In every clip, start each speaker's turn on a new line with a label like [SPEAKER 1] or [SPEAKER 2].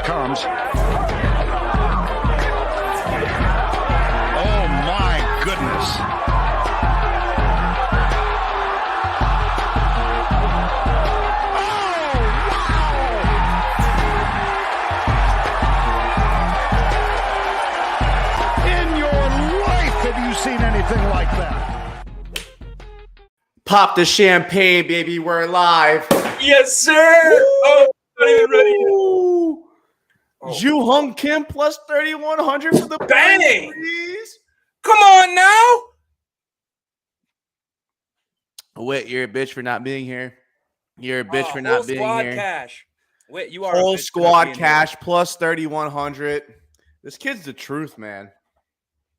[SPEAKER 1] it comes. Oh, my goodness. Seen anything like that?
[SPEAKER 2] Pop the champagne, baby. We're live.
[SPEAKER 3] Yes, sir. Oh, not even ready yet.
[SPEAKER 2] Oh. Ju Hung Kim plus 3,100 for the
[SPEAKER 3] bang.
[SPEAKER 2] Please.
[SPEAKER 3] Come on now.
[SPEAKER 2] Wait, you're a bitch for not being here. You're a bitch for not being
[SPEAKER 3] squad
[SPEAKER 2] here.
[SPEAKER 3] Cash. Wait, you are
[SPEAKER 2] whole
[SPEAKER 3] a bitch
[SPEAKER 2] squad cash plus 3,100. This kid's the truth, man.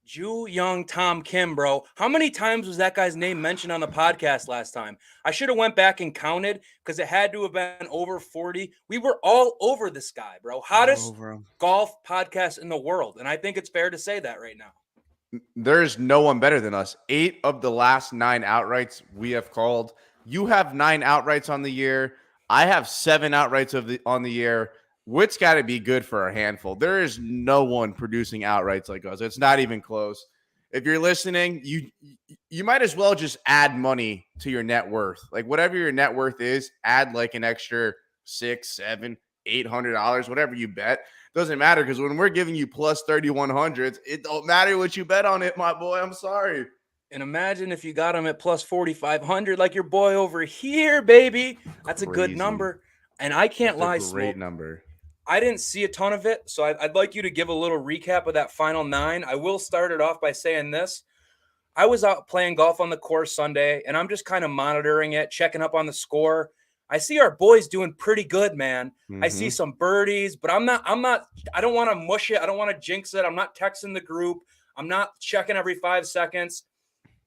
[SPEAKER 3] Ju Young Tom Kim, bro. How many times was that guy's name mentioned on the podcast last time? I should have went back and counted because it had to have been over 40. We were all over this guy, bro. Hottest golf podcast in the world. And I think it's fair to say that right now.
[SPEAKER 2] There's no one better than us. 8 of the last 9 outrights we have called. You have 9 outrights on the year. I have 7 outrights on the year. Witt's got to be good for a handful. There is no one producing outrights like us. It's not even close. If you're listening, you might as well just add money to your net worth. Like whatever your net worth is, add like an extra $600, $700, $800, whatever you bet. Doesn't matter because when we're giving you plus 3,100, it don't matter what you bet on it, my boy. I'm sorry.
[SPEAKER 3] And imagine if you got him at plus 4,500 like your boy over here, baby. That's
[SPEAKER 2] Crazy.
[SPEAKER 3] A good number. And I can't lie,
[SPEAKER 2] great number.
[SPEAKER 3] I didn't see a ton of it, so I'd like you to give a little recap of that final 9. I will start it off by saying this. I was out playing golf on the course Sunday, and I'm just kind of monitoring it, checking up on the score. I see our boys doing pretty good, man. I see some birdies, but I don't want to mush it. I don't want to jinx it. I'm not texting the group. I'm not checking every 5 seconds.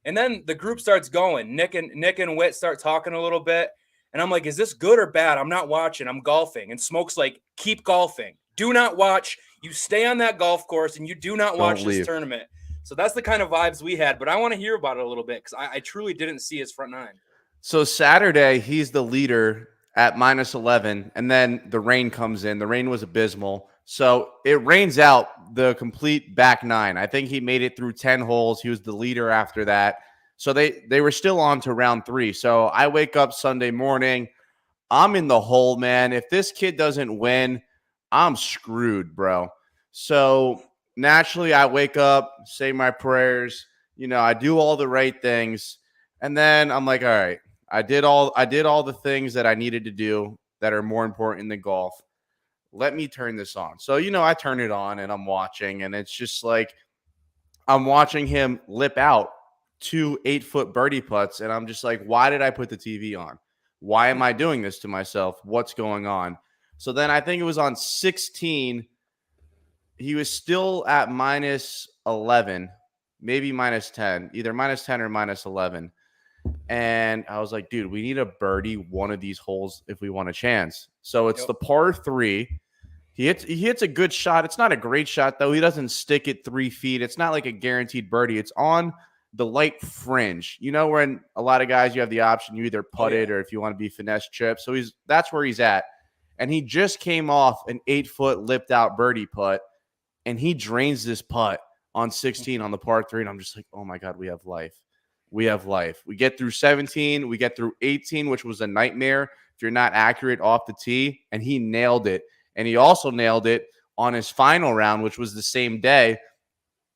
[SPEAKER 3] And then the group starts going. Nick and Witt start talking a little bit. And I'm like, is this good or bad? I'm not watching. I'm golfing. And Smoke's like, keep golfing. Do not watch. You stay on that golf course and you do not watch this tournament. So that's the kind of vibes we had. But I want to hear about it a little bit because I truly didn't see his front 9.
[SPEAKER 2] So Saturday, he's the leader at minus 11. And then the rain comes in. The rain was abysmal. So it rains out the complete back 9. I think he made it through 10 holes. He was the leader after that. So they were still on to round 3. So I wake up Sunday morning. I'm in the hole, man. If this kid doesn't win, I'm screwed, bro. So naturally, I wake up, say my prayers. You know, I do all the right things. And then I'm like, all right, I did all the things that I needed to do that are more important than golf. Let me turn this on. So, you know, I turn it on and I'm watching. And it's just like I'm watching him lip out 2 8-foot birdie putts, and I'm just like, why did I put the TV on? Why am I doing this to myself? What's going on? So then I think it was on 16. He was still at minus 11, maybe minus 10, either minus 10 or minus 11. And I was like, dude, we need a birdie one of these holes if we want a chance. So it's the par 3. He hits a good shot. It's not a great shot, though. He doesn't stick it 3 feet. It's not like a guaranteed birdie. It's on the light fringe. You know, when a lot of guys, you have the option, you either putt it or if you want to be finesse chip. So that's where he's at. And he just came off an 8-foot lipped out birdie putt, and he drains this putt on 16 on the par 3. And I'm just like, oh my God, we have life. We have life. We get through 17. We get through 18, which was a nightmare if you're not accurate off the tee. And he nailed it. And he also nailed it on his final round, which was the same day.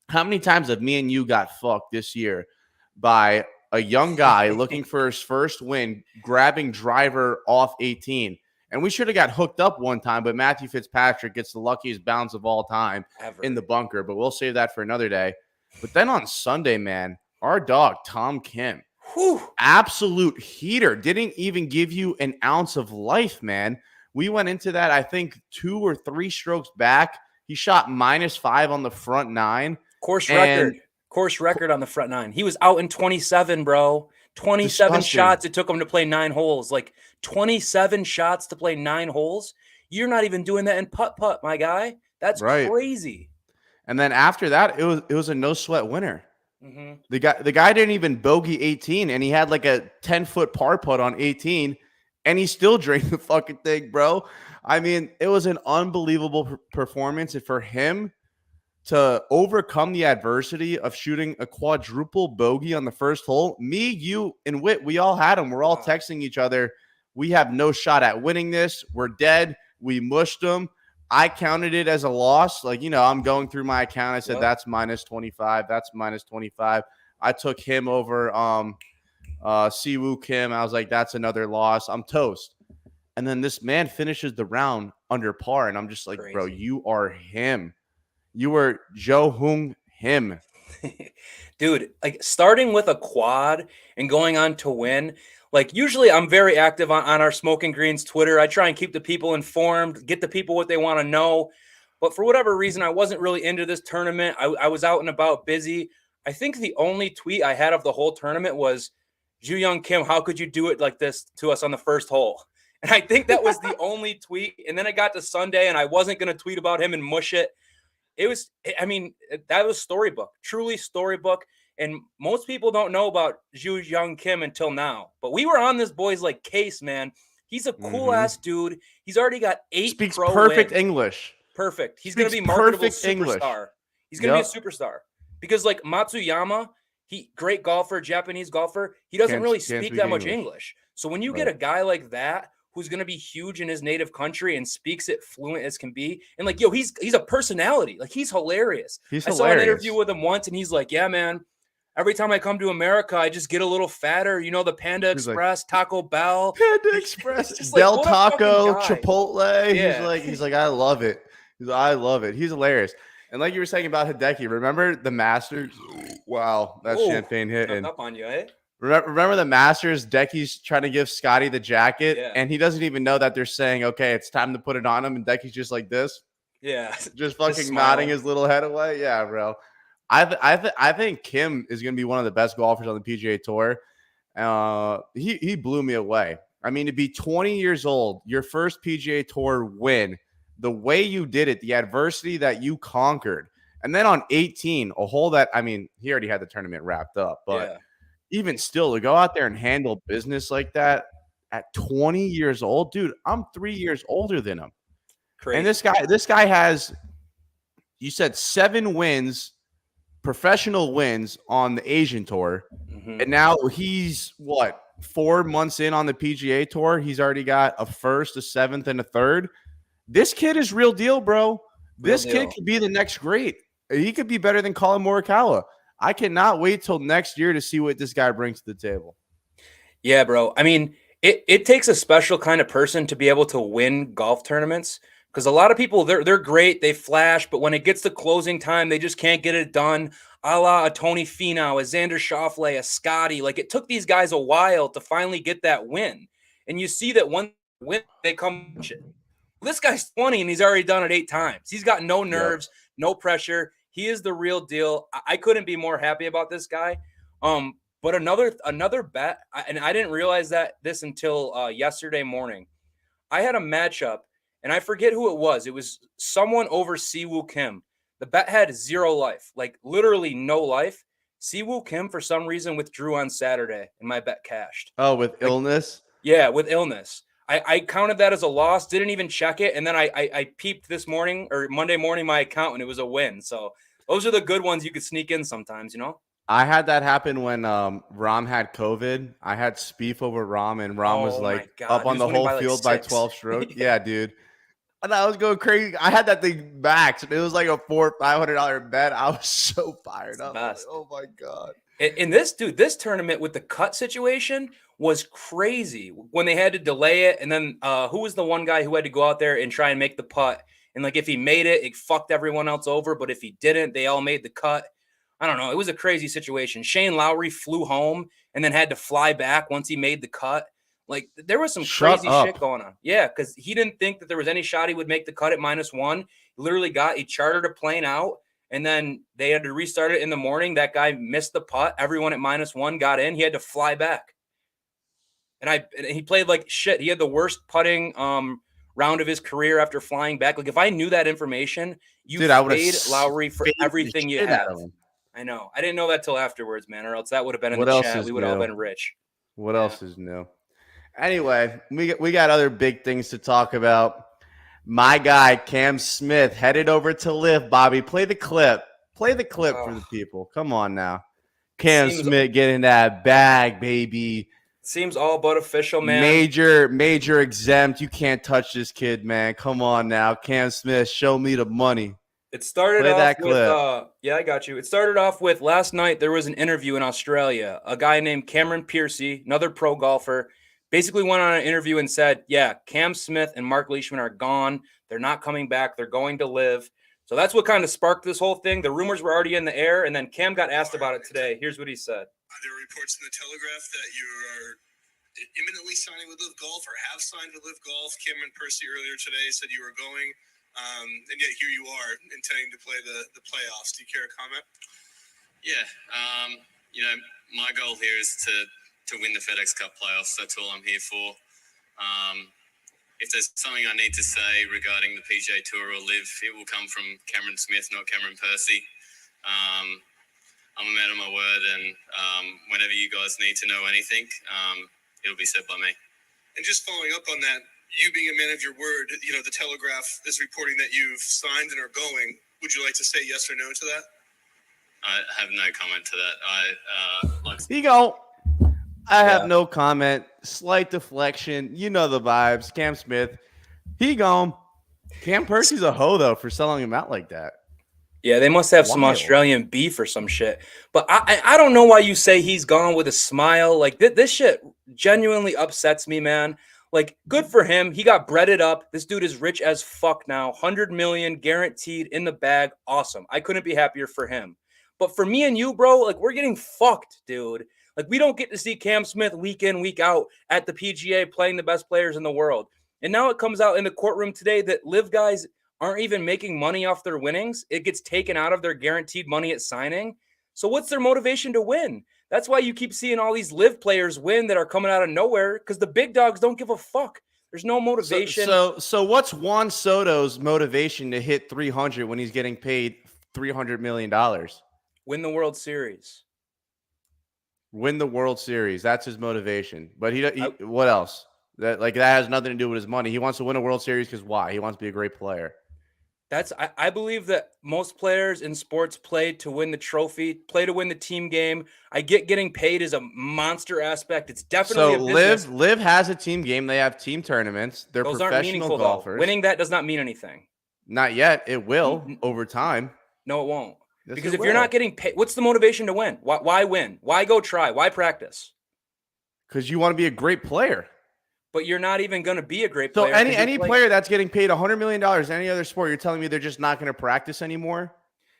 [SPEAKER 2] How many times have me and you got fucked this year by a young guy looking for his first win, grabbing driver off 18? And we should have got hooked up one time, but Matthew Fitzpatrick gets the luckiest bounce of all time in the bunker. But we'll save that for another day. But then on Sunday, man, our dog, Tom Kim, absolute heater, didn't even give you an ounce of life, man. We went into that, I think, 2 or 3 strokes back. He shot -5 on the front 9.
[SPEAKER 3] Course record on the front 9. He was out in 27, bro. 27 shots it took him to play 9 holes. Like 27 shots to play 9 holes. You're not even doing that in putt-putt, my guy. That's crazy.
[SPEAKER 2] And then after that, it was a no-sweat winner. The guy didn't even bogey 18, and he had like a 10-foot par putt on 18, and he still drained the fucking thing, bro. I mean, it was an unbelievable performance. And for him to overcome the adversity of shooting a quadruple bogey on the first hole, me, you, and Whit, we all had him. We're all texting each other. We have no shot at winning this. We're dead. We mushed them. I counted it as a loss. Like, I'm going through my account. I said, that's minus 25. That's minus 25. I took him over Siwoo Kim. I was like, that's another loss. I'm toast. And then this man finishes the round under par. And I'm just like, bro, you are him. You were Joe Hung him.
[SPEAKER 3] Dude, like starting with a quad and going on to win. Like usually I'm very active on our Smokin Greens Twitter. I try and keep the people informed, get the people what they want to know. But for whatever reason, I wasn't really into this tournament. I was out and about busy. I think the only tweet I had of the whole tournament was, Ju-Young Kim, how could you do it like this to us on the first hole? And I think that was the only tweet. And then I got to Sunday and I wasn't going to tweet about him and mush it. That was storybook, truly storybook. And most people don't know about Ju-Young Kim until now. But we were on this boy's like case, man. He's a cool ass dude. He's already got 8
[SPEAKER 2] Speaks
[SPEAKER 3] pro
[SPEAKER 2] perfect
[SPEAKER 3] wins.
[SPEAKER 2] English.
[SPEAKER 3] Perfect. He's going to be marketable superstar.
[SPEAKER 2] English.
[SPEAKER 3] He's going to be a superstar. Because like Matsuyama, great golfer, Japanese golfer, he doesn't really speak that much English. So when you get a guy like that who's going to be huge in his native country and speaks it fluent as can be, and like, yo, he's a personality. Like, he's hilarious. I saw an interview with him once, and he's like, yeah, man, every time I come to America, I just get a little fatter. The Panda Express, Taco Bell.
[SPEAKER 2] Panda Express, Del Taco, Chipotle.
[SPEAKER 3] Yeah.
[SPEAKER 2] He's like, I love it. I love it. He's hilarious. And like you were saying about Hideki, remember the Masters? Wow, that's champagne hitting.
[SPEAKER 3] Up on you, eh?
[SPEAKER 2] Remember the Masters? Decky's trying to give Scotty the jacket, and he doesn't even know that they're saying, okay, it's time to put it on him. And Decky's just like this.
[SPEAKER 3] Yeah.
[SPEAKER 2] Just fucking nodding his little head away. Yeah, bro. I think Kim is going to be one of the best golfers on the PGA Tour. He blew me away. I mean, to be 20 years old, your first PGA Tour win, the way you did it, the adversity that you conquered. And then on 18, a hole that, I mean, he already had the tournament wrapped up. But even still, to go out there and handle business like that at 20 years old, dude, I'm 3 years older than him. Crazy. And this guy has, you said 7 wins, professional wins on the Asian Tour. And now he's, 4 months in on the PGA Tour? He's already got a first, a 7th, and a 3rd. This kid is real deal, bro. This kid could be the next great. He could be better than Colin Morikawa. I cannot wait till next year to see what this guy brings to the table.
[SPEAKER 3] Yeah, bro. I mean, it takes a special kind of person to be able to win golf tournaments, because a lot of people, they're great, they flash, but when it gets to closing time, they just can't get it done. A la a Tony Finau, a Xander Schauffele, a Scotty. Like, it took these guys a while to finally get that win. And you see that one win, they come shit. This guy's 20 and he's already done it 8 times. He's got no nerves, no pressure. He is the real deal. I couldn't be more happy about this guy. But another bet, and I didn't realize this until yesterday morning. I had a matchup, and I forget who it was. It was someone over Siwoo Kim. The bet had 0 life, like literally no life. Siwoo Kim, for some reason, withdrew on Saturday, and my bet cashed.
[SPEAKER 2] Oh, with illness?
[SPEAKER 3] Yeah, with illness. I counted that as a loss, didn't even check it, and then I peeped this morning or Monday morning my account, and it was a win. So those are the good ones you could sneak in sometimes,
[SPEAKER 2] I had that happen when Rom had COVID. I had Spieth over Rom, and Rom was like up on the whole field by 12 strokes. Yeah, dude. And I was going crazy. I had that thing maxed. It was like a $400 or $500 bet. I was so fired up. Like, oh my God.
[SPEAKER 3] And this tournament with the cut situation was crazy when they had to delay it. And then who was the one guy who had to go out there and try and make the putt? And like, if he made it, it fucked everyone else over. But if he didn't, they all made the cut. I don't know. It was a crazy situation. Shane Lowry flew home and then had to fly back once he made the cut. Like, there was some crazy shit going on. Yeah, because he didn't think that there was any shot he would make the cut at -1. He chartered a plane out, and then they had to restart it in the morning. That guy missed the putt. Everyone at -1 got in. He had to fly back. And he played like shit. He had the worst putting round of his career after flying back. Like, if I knew that information, I would paid Lowry for everything you have. I know. I didn't know that till afterwards, man, or else that would have been in the chat. We would have all been rich.
[SPEAKER 2] What else is new? Anyway, we got other big things to talk about. My guy, Cam Smith, headed over to LIV. Bobby, play the clip. Play the clip for the people. Come on now. Cam Smith getting that bag, baby.
[SPEAKER 3] Seems all but official, man.
[SPEAKER 2] Major exempt. You can't touch this kid, man. Come on now. Cam Smith, show me the money.
[SPEAKER 3] It started
[SPEAKER 2] Play
[SPEAKER 3] off
[SPEAKER 2] that
[SPEAKER 3] with,
[SPEAKER 2] clip.
[SPEAKER 3] yeah, I got you. It started off with last night. There was an interview in Australia. A guy named Cameron Piercy, another pro golfer, basically went on an interview and said, yeah, Cam Smith and Mark Leishman are gone. They're not coming back. They're going to LIV. So that's what kind of sparked this whole thing. The rumors were already in the air, and then Cam got asked about it today. Here's what he said.
[SPEAKER 4] There are reports in the Telegraph that you are imminently signing with LIV Golf or have signed with LIV Golf. Cameron Piercy earlier today said you were going. And yet here you are intending to play the playoffs. Do you care to comment?
[SPEAKER 5] Yeah. My goal here is to win the FedEx Cup playoffs. That's all I'm here for. If there's something I need to say regarding the PGA Tour or LIV, it will come from Cameron Smith, not Cameron Piercy. I'm a man of my word, and whenever you guys need to know anything, it'll be said by me.
[SPEAKER 4] And just following up on that, you being a man of your word, the Telegraph is reporting that you've signed and are going. Would you like to say yes or no to that?
[SPEAKER 5] I have no comment to that.
[SPEAKER 2] Here you go. I have no comment. Slight deflection. You know the vibes. Cam Smith. He gone. Cam Piercy's a hoe, though, for selling him out like that.
[SPEAKER 3] Yeah, they must have some Australian beef or some shit. But I don't know why you say he's gone with a smile. Like, this shit genuinely upsets me, man. Like, good for him. He got breaded up. This dude is rich as fuck now. 100 million guaranteed in the bag. Awesome. I couldn't be happier for him. But for me and you, bro, like, we're getting fucked, dude. Like, we don't get to see Cam Smith week in, week out at the PGA playing the best players in the world. And now it comes out in the courtroom today that LIV guys aren't even making money off their winnings. It gets taken out of their guaranteed money at signing. So what's their motivation to win? That's why you keep seeing all these LIV players win that are coming out of nowhere, because the big dogs don't give a fuck. There's no motivation.
[SPEAKER 2] So what's Juan Soto's motivation to hit 300 when he's getting paid $300 million?
[SPEAKER 3] Win the World Series.
[SPEAKER 2] Win the World Series. That's his motivation. But he what else? That has nothing to do with his money. He wants to win a World Series because why? He wants to be a great player.
[SPEAKER 3] I believe that most players in sports play to win the trophy, play to win the team game. I get getting paid is a monster aspect. It's definitely a business.
[SPEAKER 2] LIV has a team game. They have team tournaments. They're
[SPEAKER 3] Those aren't
[SPEAKER 2] professional
[SPEAKER 3] meaningful,
[SPEAKER 2] golfers.
[SPEAKER 3] Though. Winning that does not mean anything.
[SPEAKER 2] Not yet. It will over time.
[SPEAKER 3] No, it won't.
[SPEAKER 2] Yes,
[SPEAKER 3] because if you're not getting paid, what's the motivation to win? Why win? Why go try? Why practice?
[SPEAKER 2] Because you want to be a great player.
[SPEAKER 3] But you're not even going to be a great player.
[SPEAKER 2] So any player that's getting paid $100 million in any other sport, you're telling me they're just not going to practice anymore?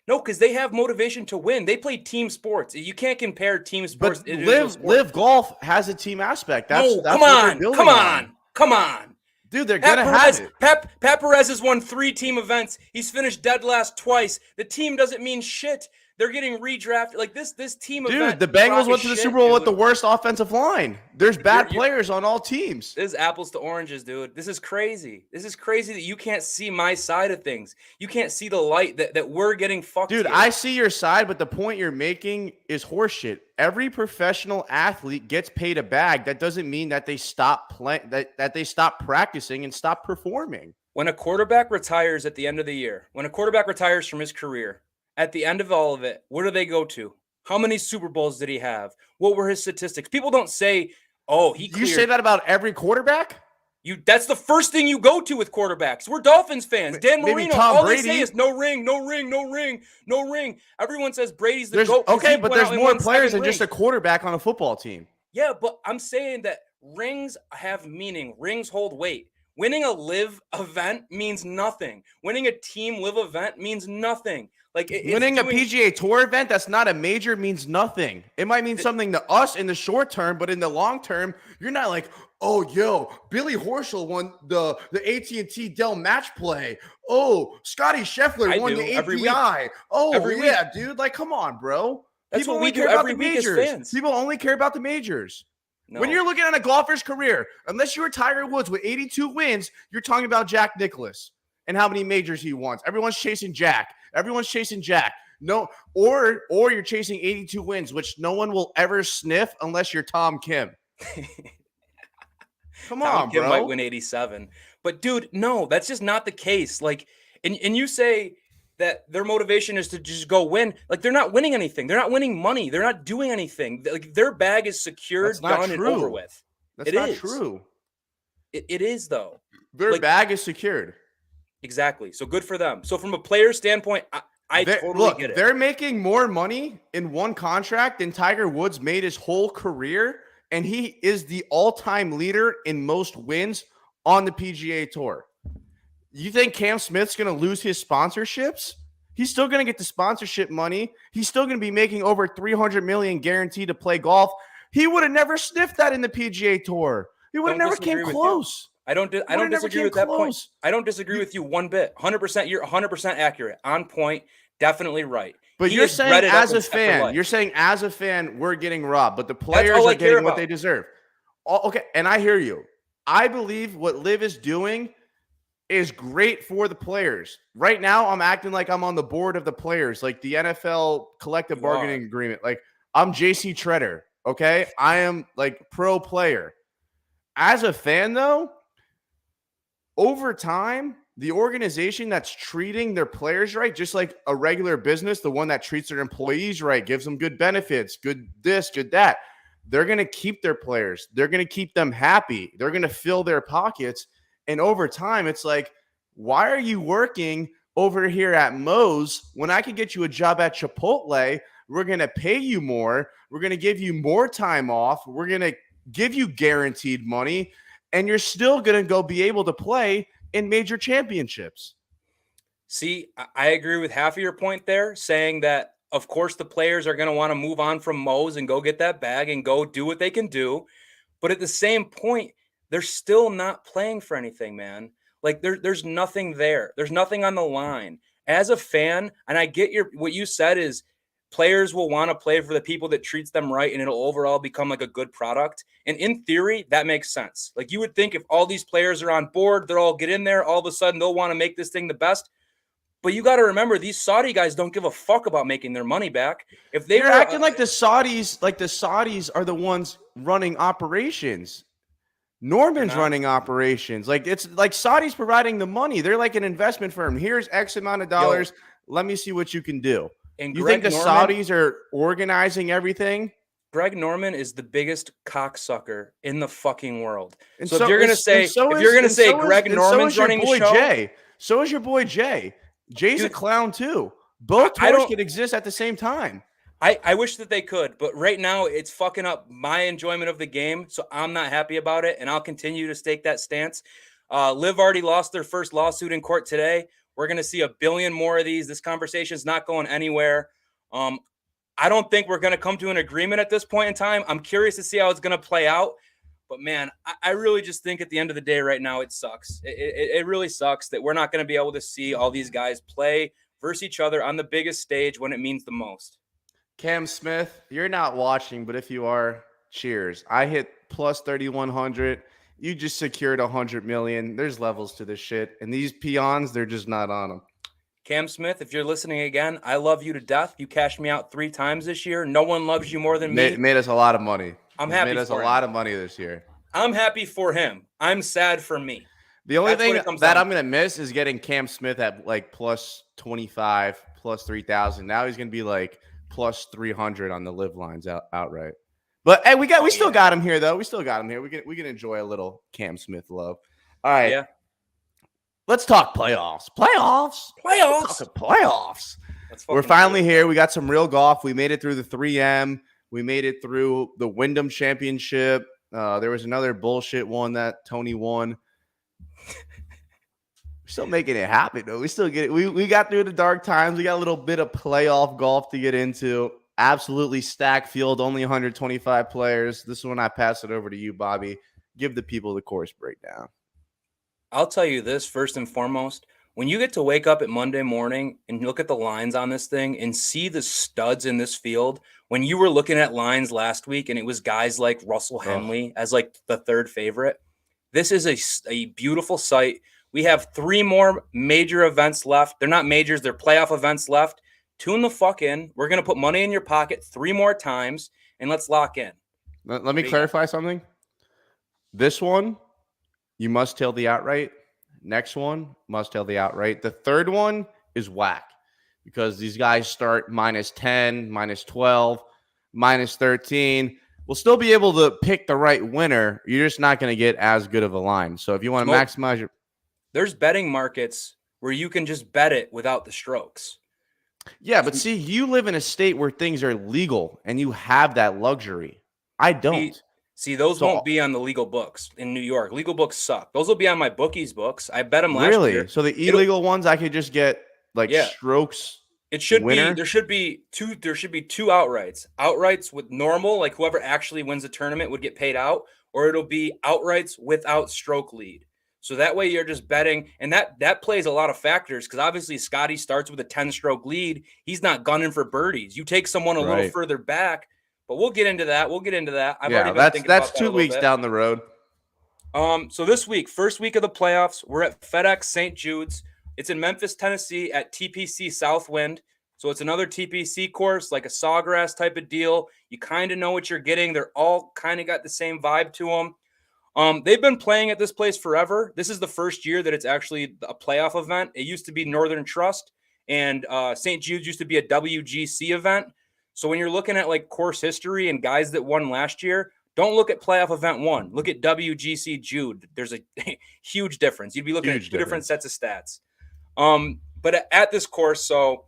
[SPEAKER 3] No, because they have motivation to win. They play team sports. You can't compare team sports.
[SPEAKER 2] But LIV Golf has a team aspect. That's
[SPEAKER 3] come on.
[SPEAKER 2] Dude, they're going to have it.
[SPEAKER 3] Pat Perez has won 3 team events. He's finished dead last twice. The team doesn't mean shit. They're getting redrafted. Like this team event.
[SPEAKER 2] Dude, the Bengals went to the Super Bowl with the worst offensive line. There's bad players on all teams.
[SPEAKER 3] This is apples to oranges, dude. This is crazy. This is crazy that you can't see my side of things. You can't see the light that we're getting fucked.
[SPEAKER 2] Dude, I see your side, but the point you're making is horseshit. Every professional athlete gets paid a bag. That doesn't mean that they stop playing, that they stop practicing and stop performing.
[SPEAKER 3] When a quarterback retires at the end of the year, when a quarterback retires from his career, at the end of all of it, where do they go to? How many Super Bowls did he have? What were his statistics? People don't say, "Oh, he cleared."
[SPEAKER 2] You say that about every quarterback?
[SPEAKER 3] That's the first thing you go to with quarterbacks. We're Dolphins fans. Dan Marino, all they say is no ring, no ring, no ring, no ring. Everyone says Brady's the GOAT.
[SPEAKER 2] Okay, but there's more players than just a quarterback on a football team.
[SPEAKER 3] Yeah, but I'm saying that rings have meaning. Rings hold weight. Winning a LIV event means nothing. Winning a team LIV event means nothing. Like
[SPEAKER 2] winning a PGA Tour event that's not a major means nothing. It might mean something to us in the short term, but in the long term, you're not like, oh, yo, Billy Horschel won the AT&T Dell match play. Oh, Scotty Scheffler won the API. Oh, yeah, dude. Like, come on, bro.
[SPEAKER 3] That's what we do every week as fans.
[SPEAKER 2] People only care about the majors.
[SPEAKER 3] No.
[SPEAKER 2] When you're looking at a golfer's career, unless you're Tiger Woods with 82 wins, you're talking about Jack Nicklaus and how many majors he wants. Everyone's chasing Jack. No, or you're chasing 82 wins, which no one will ever sniff unless you're Tom Kim. Come on,
[SPEAKER 3] Tom Kim
[SPEAKER 2] bro.
[SPEAKER 3] might win 87. But dude, no, that's just not the case. Like, and you say that their motivation is to just go win. Like, they're not winning anything. They're not winning money. They're not doing anything. Like, their bag is secured,
[SPEAKER 2] That's not
[SPEAKER 3] done, and over
[SPEAKER 2] true.
[SPEAKER 3] with.
[SPEAKER 2] That's
[SPEAKER 3] It
[SPEAKER 2] not
[SPEAKER 3] is.
[SPEAKER 2] true.
[SPEAKER 3] It is though.
[SPEAKER 2] Their
[SPEAKER 3] Like-
[SPEAKER 2] bag is secured.
[SPEAKER 3] Exactly. So good for them. So from a player standpoint, I totally get it.
[SPEAKER 2] They're making more money in one contract than Tiger Woods made his whole career, and he is the all-time leader in most wins on the PGA Tour. You think Cam Smith's going to lose his sponsorships? He's still going to get the sponsorship money. He's still going to be making over $300 million guaranteed to play golf. He would have never sniffed that in the PGA Tour. He would have never came close.
[SPEAKER 3] I don't disagree with that point. I don't disagree with you one bit. 100%. You're 100% accurate. On point. Definitely right.
[SPEAKER 2] But you're saying as a fan, we're getting robbed, but the players are getting what they deserve. Okay, and I hear you. I believe what LIV is doing is great for the players. Right now, I'm acting like I'm on the board of the players, like the NFL collective bargaining agreement. Like I'm JC Treader, okay? I am like pro player. As a fan, though, over time, the organization that's treating their players right, just like a regular business, the one that treats their employees right, gives them good benefits, good this, good that, they're going to keep their players. They're going to keep them happy. They're going to fill their pockets. And over time, it's like, why are you working over here at Moe's when I could get you a job at Chipotle? We're going to pay you more. We're going to give you more time off. We're going to give you guaranteed money. And you're still going to go be able to play in major championships.
[SPEAKER 3] See, I agree with half of your point there, saying that, of course, the players are going to want to move on from Moe's and go get that bag and go do what they can do. But at the same point, they're still not playing for anything, man. Like there's nothing there. There's nothing on the line. As a fan, and I get what you said is players will want to play for the people that treats them right, and it'll overall become like a good product. And in theory, that makes sense. Like you would think if all these players are on board, they'll all get in there, all of a sudden they'll want to make this thing the best. But you got to remember, these Saudi guys don't give a fuck about making their money back. If they're
[SPEAKER 2] acting like the Saudis are the ones running operations. Norman's running operations. Like it's like Saudi's providing the money. They're like an investment firm. Here's X amount of dollars. Let me see what you can do.
[SPEAKER 3] And
[SPEAKER 2] you think the Saudis are organizing everything?
[SPEAKER 3] Greg Norman is the biggest cocksucker in the fucking world. And so if you're gonna say Greg Norman's running the show,
[SPEAKER 2] Jay. So is your boy Jay. Jay's a clown too. Both tours could exist at the same time.
[SPEAKER 3] I wish that they could, but right now it's fucking up my enjoyment of the game, so I'm not happy about it, and I'll continue to stake that stance. LIV already lost their first lawsuit in court today. We're going to see a billion more of these. This conversation is not going anywhere. I don't think we're going to come to an agreement at this point in time. I'm curious to see how it's going to play out, but man, I really just think at the end of the day right now, it sucks. It really sucks that we're not going to be able to see all these guys play versus each other on the biggest stage when it means the most.
[SPEAKER 2] Cam Smith, you're not watching, but if you are, cheers. I hit plus 3,100. You just secured 100 million. There's levels to this shit. And these peons, they're just not on them.
[SPEAKER 3] Cam Smith, if you're listening again, I love you to death. You cashed me out 3 times this year. No one loves you more than me.
[SPEAKER 2] Made us a lot of money.
[SPEAKER 3] I'm happy.
[SPEAKER 2] Made us a lot of money this year.
[SPEAKER 3] I'm happy for him. I'm sad for me.
[SPEAKER 2] The only thing that I'm going to miss is getting Cam Smith at like plus 25, plus 3,000. Now he's going to be like plus 300 on the LIV lines outright. But hey, we still got him here though. We still got him here. We can enjoy a little Cam Smith love. All right.
[SPEAKER 3] Yeah.
[SPEAKER 2] Let's talk playoffs. We're finally here. We got some real golf. We made it through the 3M. We made it through the Wyndham Championship. There was another bullshit one that Tony won. We're still making it happen, though. We still get it. We got through the dark times. We got a little bit of playoff golf to get into. Absolutely stacked field, only 125 players. This is when I pass it over to you, Bobby. Give the people the course breakdown.
[SPEAKER 3] I'll tell you this first and foremost. When you get to wake up at Monday morning and look at the lines on this thing and see the studs in this field, when you were looking at lines last week and it was guys like Russell Henley as like the third favorite, this is a beautiful sight. We have 3 more major events left. They're not majors. They're playoff events left. Tune the fuck in. We're going to put money in your pocket 3 more times, and let's lock in.
[SPEAKER 2] Let me clarify something. This one, you must tail the outright. Next one, must tell the outright. The third one is whack because these guys start -10, -12, -13. We'll still be able to pick the right winner. You're just not going to get as good of a line. So if you want to maximize your...
[SPEAKER 3] There's betting markets where you can just bet it without the strokes.
[SPEAKER 2] Yeah, but see, you live in a state where things are legal and you have that luxury. I don't.
[SPEAKER 3] See, those won't be on the legal books in New York. Legal books suck. Those will be on my bookies books. I bet them last year.
[SPEAKER 2] Really? So the illegal ones, I could just get strokes.
[SPEAKER 3] It should
[SPEAKER 2] winner?
[SPEAKER 3] be. There should be two. There should be two outrights. Outrights with normal, like whoever actually wins the tournament would get paid out, or it'll be outrights without stroke lead. So that way you're just betting, and that plays a lot of factors because obviously Scotty starts with a 10-stroke lead. He's not gunning for birdies. You take someone a little further back, but we'll get into that. I've already been thinking about that
[SPEAKER 2] 2 weeks down the road.
[SPEAKER 3] So this week, first week of the playoffs, we're at FedEx St. Jude's. It's in Memphis, Tennessee at TPC Southwind. So it's another TPC course, like a Sawgrass type of deal. You kind of know what you're getting. They're all kind of got the same vibe to them. They've been playing at this place forever. This is the first year that it's actually a playoff event. It used to be Northern Trust, and St. Jude's used to be a WGC event. So when you're looking at like course history and guys that won last year, don't look at playoff event 1. Look at WGC Jude. There's a huge difference. You'd be looking at two different sets of stats. But at this course, so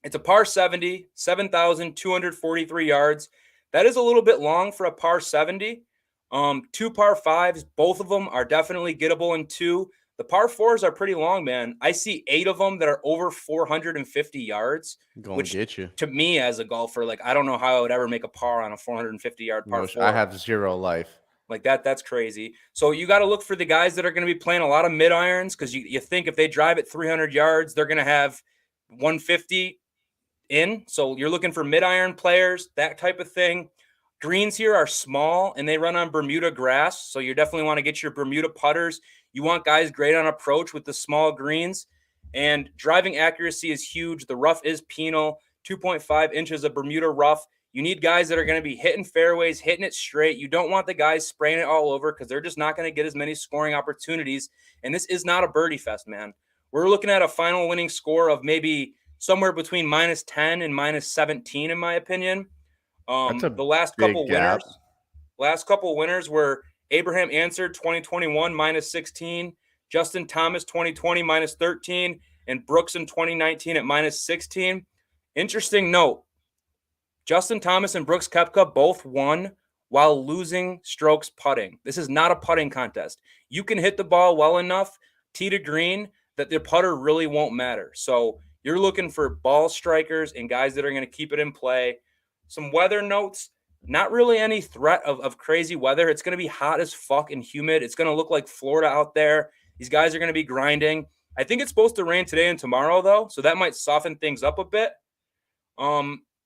[SPEAKER 3] it's a par 70, 7,243 yards. That is a little bit long for a par 70. 2 par 5s, both of them are definitely gettable in 2. The par 4s are pretty long, man. I see 8 of them that are over 450 yards.
[SPEAKER 2] Which get you.
[SPEAKER 3] To me as a golfer, like I don't know how I would ever make a par on a 450-yard par 4.
[SPEAKER 2] I have 0 life.
[SPEAKER 3] Like that's crazy. So you got to look for the guys that are going to be playing a lot of mid irons because you think if they drive it 300 yards, they're going to have 150 in. So you're looking for mid iron players, that type of thing. Greens here are small and they run on Bermuda grass. So you definitely want to get your Bermuda putters. You want guys great on approach with the small greens, and driving accuracy is huge. The rough is penal, 2.5 inches of Bermuda rough. You need guys that are going to be hitting fairways, hitting it straight. You don't want the guys spraying it all over because they're just not going to get as many scoring opportunities. And this is not a birdie fest, man. We're looking at a final winning score of maybe somewhere between -10 and -17, in my opinion. The last couple winners were Abraham Answer 2021 -16, Justin Thomas 2020 -13, and Brooks in 2019 at -16. Interesting note. Justin Thomas and Brooks Koepka both won while losing strokes putting. This is not a putting contest. You can hit the ball well enough, tee to green, that the putter really won't matter. So you're looking for ball strikers and guys that are going to keep it in play. Some weather notes, not really any threat of crazy weather. It's going to be hot as fuck and humid. It's going to look like Florida out there. These guys are going to be grinding. I think it's supposed to rain today and tomorrow, though, so that might soften things up a bit.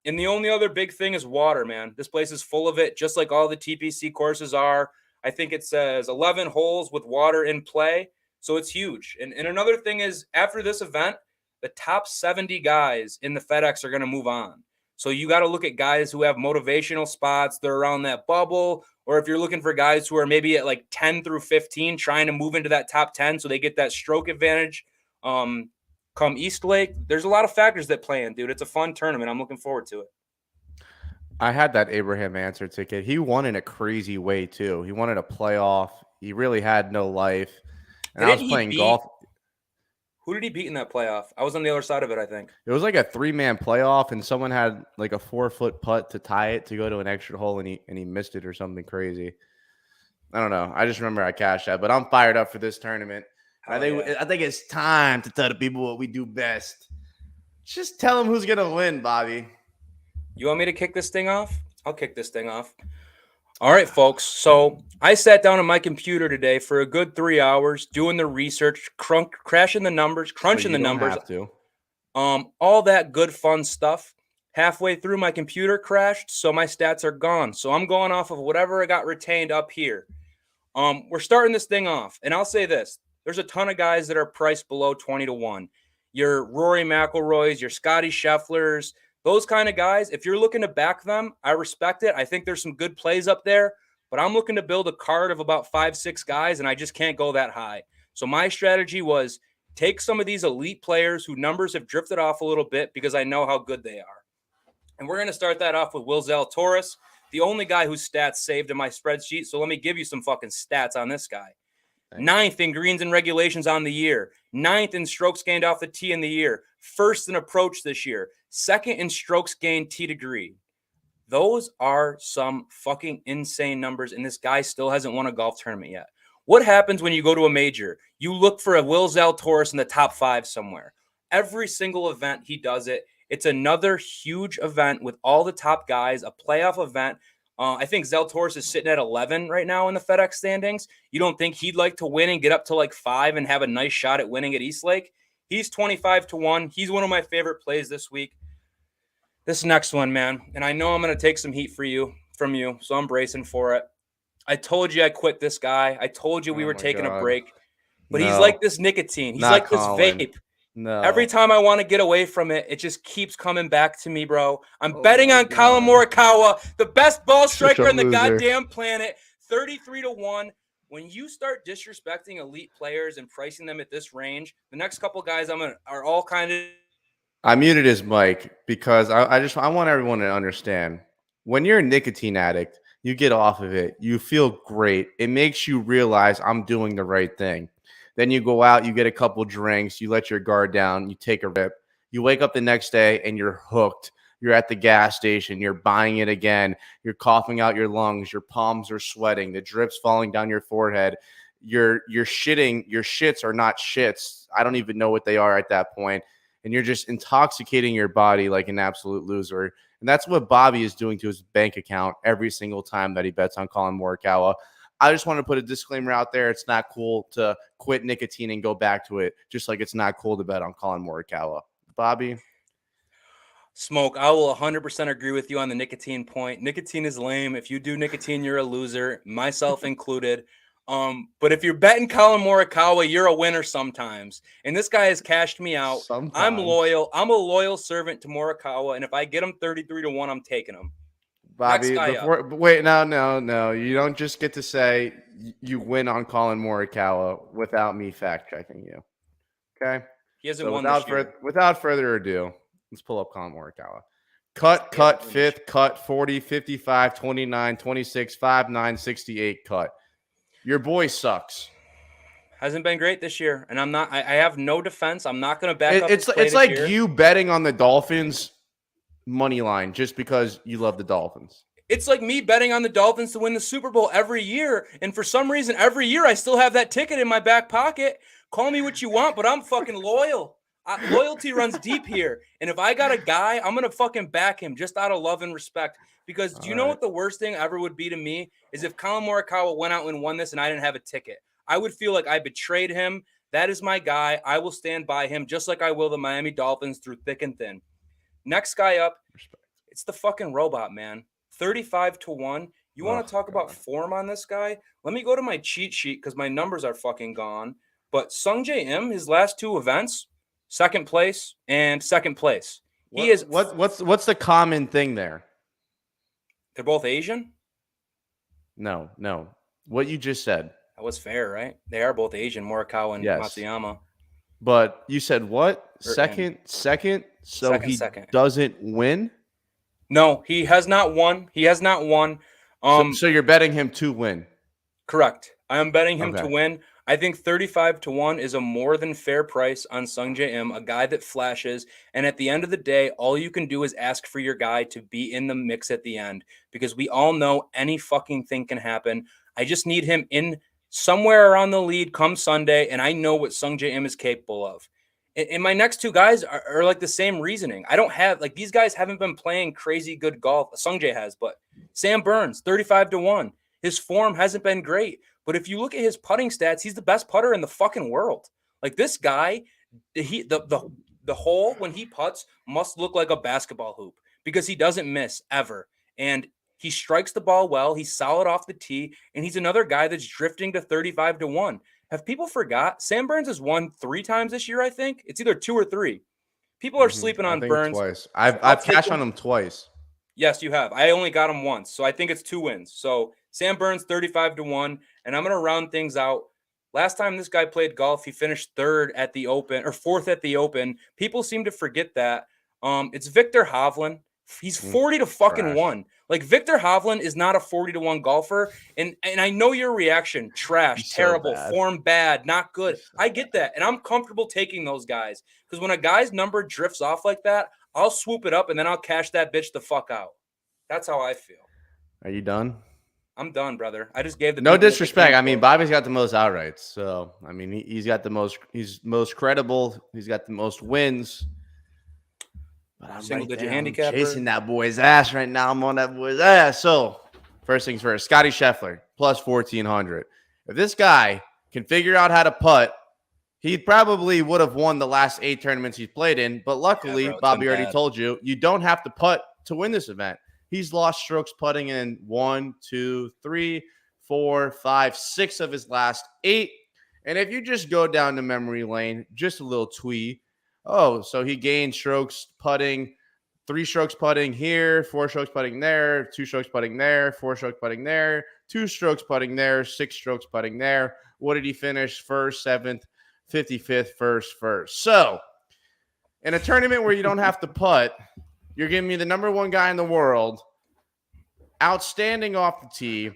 [SPEAKER 3] And the only other big thing is water, man. This place is full of it, just like all the TPC courses are. I think it says 11 holes with water in play, so it's huge. And another thing is, after this event, the top 70 guys in the FedEx are going to move on. So you got to look at guys who have motivational spots. They're around that bubble. Or if you're looking for guys who are maybe at like 10 through 15, trying to move into that top 10 so they get that stroke advantage come East Lake. There's a lot of factors that play in, dude. It's a fun tournament. I'm looking forward to it.
[SPEAKER 2] I had that Abraham Answer ticket. He won in a crazy way, too. He won in a playoff. He really had no life. And I was playing golf.
[SPEAKER 3] Who did he beat in that playoff? I was on the other side of it, I think.
[SPEAKER 2] It was like a 3-man playoff, and someone had like a 4-foot putt to tie it to go to an extra hole, and he missed it or something crazy. I don't know. I just remember I cashed that, but I'm fired up for this tournament. I think it's time to tell the people what we do best. Just tell them who's gonna win, Bobby.
[SPEAKER 3] You want me to kick this thing off? I'll kick this thing off. All right, folks. So I sat down on my computer today for a good 3 hours doing the research, crunching the numbers, all that good fun stuff. Halfway through, my computer crashed, so my stats are gone. So I'm going off of whatever I got retained up here. We're starting this thing off, and I'll say this. There's a ton of guys that are priced below 20-1. Your Rory Mcelroys, your Scotty Schefflers, those kind of guys, if you're looking to back them, I respect it. I think there's some good plays up there, but I'm looking to build a card of about 5-6 guys, and I just can't go that high. So my strategy was take some of these elite players whose numbers have drifted off a little bit because I know how good they are. And we're going to start that off with Will Zalatoris, the only guy whose stats saved in my spreadsheet. So let me give you some fucking stats on this guy.
[SPEAKER 2] Thanks.
[SPEAKER 3] 9th in greens and regulations on the year. 9th in strokes gained off the tee in the year. 1st in approach this year. 2nd in strokes gained tee to green. Those are some fucking insane numbers, and this guy still hasn't won a golf tournament yet. What happens when you go to a major? You look for a Will Zalatoris in the top 5 somewhere. Every single event, he does it. It's another huge event with all the top guys, a playoff event. I think Zalatoris is sitting at 11 right now in the FedEx standings. You don't think he'd like to win and get up to like 5 and have a nice shot at winning at Eastlake? He's 25-1. He's one of my favorite plays this week. This next one, man, and I know I'm going to take some heat from you, so I'm bracing for it. I told you I quit this guy. I told you we were taking a break. But he's like this nicotine. He's like this vape.
[SPEAKER 2] No.
[SPEAKER 3] Every time I want to get away from it, it just keeps coming back to me, bro. I'm betting on Colin Morikawa, the best ball striker on the goddamn planet, 33-1. When you start disrespecting elite players and pricing them at this range, the next couple guys are all kind of.
[SPEAKER 2] I muted his mic because I want everyone to understand. When you're a nicotine addict, you get off of it. You feel great. It makes you realize I'm doing the right thing. Then you go out, you get a couple drinks, you let your guard down, you take a rip. You wake up the next day and you're hooked. You're at the gas station, you're buying it again. You're coughing out your lungs, your palms are sweating, the drip's falling down your forehead. You're shitting, your shits are not shits. I don't even know what they are at that point. And you're just intoxicating your body like an absolute loser. And that's what Bobby is doing to his bank account every single time that he bets on Colin Morikawa. I just want to put a disclaimer out there. It's not cool to quit nicotine and go back to it, just like it's not cool to bet on Colin Morikawa. Bobby?
[SPEAKER 3] Smoke, I will 100% agree with you on the nicotine point. Nicotine is lame. If you do nicotine, you're a loser, myself included. But if you're betting Colin Morikawa, you're a winner sometimes. And this guy has cashed me out.
[SPEAKER 2] Sometimes.
[SPEAKER 3] I'm loyal. I'm a loyal servant to Morikawa. And if I get him 33-1, I'm taking him.
[SPEAKER 2] Bobby, wait, no. You don't just get to say you win on Colin Morikawa without me fact checking you. Okay?
[SPEAKER 3] He hasn't won this year.
[SPEAKER 2] Without further ado, let's pull up Colin Morikawa. Cut, 5th, cut, 40, 55, 29, 26, 5, 9, 68, cut. Your boy sucks.
[SPEAKER 3] Hasn't been great this year, and I'm not. I have no defense. I'm not going to back up.
[SPEAKER 2] It's like you betting on the Dolphins money line just because you love the Dolphins.
[SPEAKER 3] It's like me betting on the Dolphins to win the Super Bowl every year, and for some reason, every year I still have that ticket in my back pocket. Call me what you want, but I'm fucking loyal. Loyalty runs deep here, and if I got a guy, I'm gonna fucking back him just out of love and respect. Because do you know what the worst thing ever would be to me is if Colin Morikawa went out and won this and I didn't have a ticket. I would feel like I betrayed him. That is my guy. I will stand by him just like I will the Miami Dolphins through thick and thin. Next guy up, it's the fucking robot, man. 35-1. You want to talk about form on this guy? Let me go to my cheat sheet because my numbers are fucking gone. But Sungjae Im, his last 2 events, 2nd place and 2nd place.
[SPEAKER 2] What's the common thing there?
[SPEAKER 3] They're both Asian?
[SPEAKER 2] No. What you just said.
[SPEAKER 3] That was fair, right? They are both Asian, Morikawa and Matsuyama.
[SPEAKER 2] But you said what? Second? So he doesn't win?
[SPEAKER 3] No, he has not won. So
[SPEAKER 2] you're betting him to win?
[SPEAKER 3] Correct. I am betting him to win. I think 35-1 is a more than fair price on Sungjae Im, a guy that flashes. And at the end of the day, all you can do is ask for your guy to be in the mix at the end because we all know any fucking thing can happen. I just need him in somewhere around the lead come Sunday, and I know what Sungjae Im is capable of. And my next 2 guys are like the same reasoning. I don't have like these guys haven't been playing crazy good golf. Sungjae has, but Sam Burns 35-1. His form hasn't been great, but if you look at his putting stats, he's the best putter in the fucking world. Like this guy, the hole when he putts must look like a basketball hoop because he doesn't miss ever, and he strikes the ball well. He's solid off the tee, and he's another guy that's drifting to 35-1. Have people forgot? Sam Burns has won 3 times this year, I think. It's either 2 or 3. People are sleeping on Burns.
[SPEAKER 2] Twice. I've cashed on him twice.
[SPEAKER 3] Yes, you have. I only got him once, so I think it's 2 wins. So Sam Burns 35-1, and I'm going to round things out. Last time this guy played golf, he finished 3rd at the Open or 4th at the Open. People seem to forget that. It's Victor Hovland. He's 40 to fucking
[SPEAKER 2] trash.
[SPEAKER 3] 1. Like Victor Hovland is not a 40 to 1 golfer. And I know your reaction. Trash,
[SPEAKER 2] He's so
[SPEAKER 3] terrible,
[SPEAKER 2] bad.
[SPEAKER 3] form bad, not good.
[SPEAKER 2] He's so
[SPEAKER 3] I get that. And I'm comfortable taking those guys. Because when a guy's number drifts off like that, I'll swoop it up and then I'll cash that bitch the fuck out. That's how I feel.
[SPEAKER 2] Are you done?
[SPEAKER 3] I'm done, brother. I just gave the
[SPEAKER 2] No
[SPEAKER 3] people what they
[SPEAKER 2] disrespect.
[SPEAKER 3] came
[SPEAKER 2] I mean,
[SPEAKER 3] for.
[SPEAKER 2] Bobby's got the most outrights. So, I mean, he's got the most, he's most credible. He's got the most wins. But I'm
[SPEAKER 3] Single-digit
[SPEAKER 2] there. I'm
[SPEAKER 3] handicapper.
[SPEAKER 2] chasing that boy's ass right now. I'm on that boy's ass. So, first things first, Scotty Scheffler, plus 1,400. If this guy can figure out how to putt, he probably would have won the last 8 tournaments he's played in. But luckily,
[SPEAKER 3] bro, it's
[SPEAKER 2] Bobby
[SPEAKER 3] been
[SPEAKER 2] already
[SPEAKER 3] bad.
[SPEAKER 2] told you, you don't have to putt to win this event. He's lost strokes putting in 1, 2, 3, 4, 5, 6 of his last 8. And if you just go down the memory lane, just a little twee. Oh, so he gained strokes putting, 3 strokes putting here, 4 strokes putting there, 2 strokes putting there, 4 strokes putting there, 2 strokes putting there, 6 strokes putting there. What did he finish? 1st, 7th, 55th, 1st. So, in a tournament where you don't have to putt, you're giving me the number 1 guy in the world, outstanding off the tee,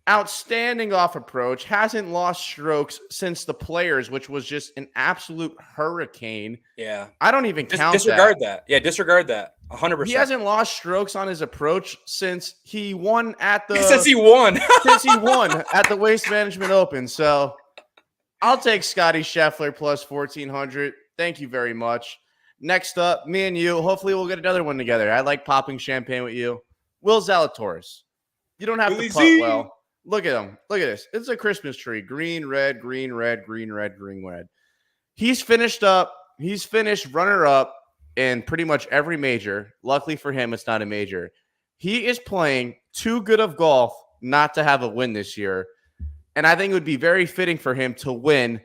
[SPEAKER 2] outstanding off approach, hasn't lost strokes since the Players, which was just an absolute hurricane.
[SPEAKER 3] Yeah.
[SPEAKER 2] I don't even count
[SPEAKER 3] disregard that. Yeah, disregard that. 100%.
[SPEAKER 2] He hasn't lost strokes on his approach since he won at the
[SPEAKER 3] Since he won.
[SPEAKER 2] since he won at the Waste Management Open. So I'll take Scotty Scheffler plus 1,400. Thank you very much. Next up, me and you. Hopefully we'll get another one together. I like popping champagne with you. Will Zalatoris. You don't have
[SPEAKER 3] Willie
[SPEAKER 2] to putt
[SPEAKER 3] Z.
[SPEAKER 2] well. Look at him. Look at this. It's a Christmas tree. Green, red, green, red, green, red, green, red. He's finished up. He's finished runner-up in pretty much every major. Luckily for him, it's not a major. He is playing too good of golf not to have a win this year. And I think it would be very fitting for him to win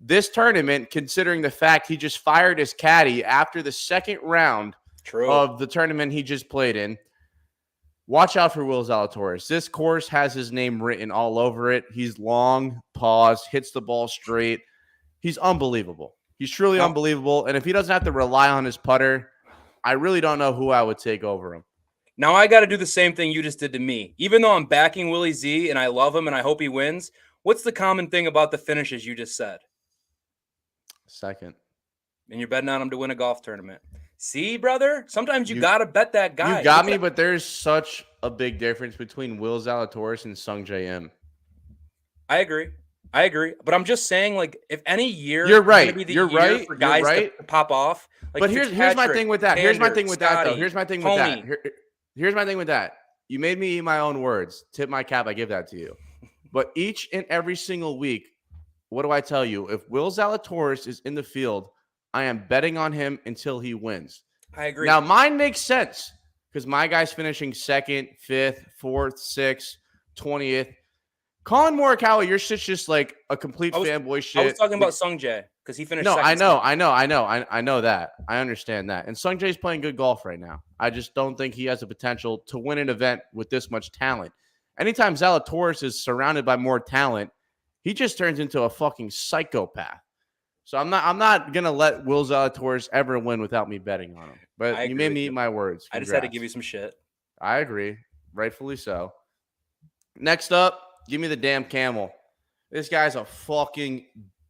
[SPEAKER 2] this tournament, considering the fact he just fired his caddy after the second round of the tournament he just played in. Watch out for Will Zalatoris. This course has his name written all over it. He's long, pause, hits the ball straight. He's unbelievable. He's truly unbelievable. And if he doesn't have to rely on his putter, I really don't know who I would take over him.
[SPEAKER 3] Now I got to do the same thing you just did to me. Even though I'm backing Willie Z and I love him and I hope he wins, what's the common thing about the finishes you just said?
[SPEAKER 2] Second.
[SPEAKER 3] And you're betting on him to win a golf tournament. See, brother? Sometimes you got to bet that guy.
[SPEAKER 2] You got me, but there's such a big difference between Will Zalatoris and Sung J M.
[SPEAKER 3] I agree. But I'm just saying, like, if any year
[SPEAKER 2] you're right.
[SPEAKER 3] Be the
[SPEAKER 2] you're
[SPEAKER 3] year
[SPEAKER 2] right.
[SPEAKER 3] for guys
[SPEAKER 2] you're right.
[SPEAKER 3] to pop off. Like,
[SPEAKER 2] but here's my thing with that. Here's my thing with that, though. Here's my thing with that. Here's my thing with that. You made me eat my own words. Tip my cap. I give that to you. But each and every single week, what do I tell you? If Will Zalatoris is in the field, I am betting on him until he wins.
[SPEAKER 3] I agree.
[SPEAKER 2] Now, mine makes sense because my guy's finishing 2nd, 5th, 4th, 6th, 20th. Colin Morikawa, your shit's just like a complete fanboy shit.
[SPEAKER 3] I was talking about Sung Jae because he finished second.
[SPEAKER 2] I know that. I understand that. And Sung Jae's playing good golf right now. I just don't think he has the potential to win an event with this much talent. Anytime Zalatoris is surrounded by more talent, he just turns into a fucking psychopath. So I'm not gonna let Will Zalatoris ever win without me betting on him. But you made me eat my words.
[SPEAKER 3] I just had to give you some shit.
[SPEAKER 2] I agree, rightfully so. Next up, give me the damn camel. This guy's a fucking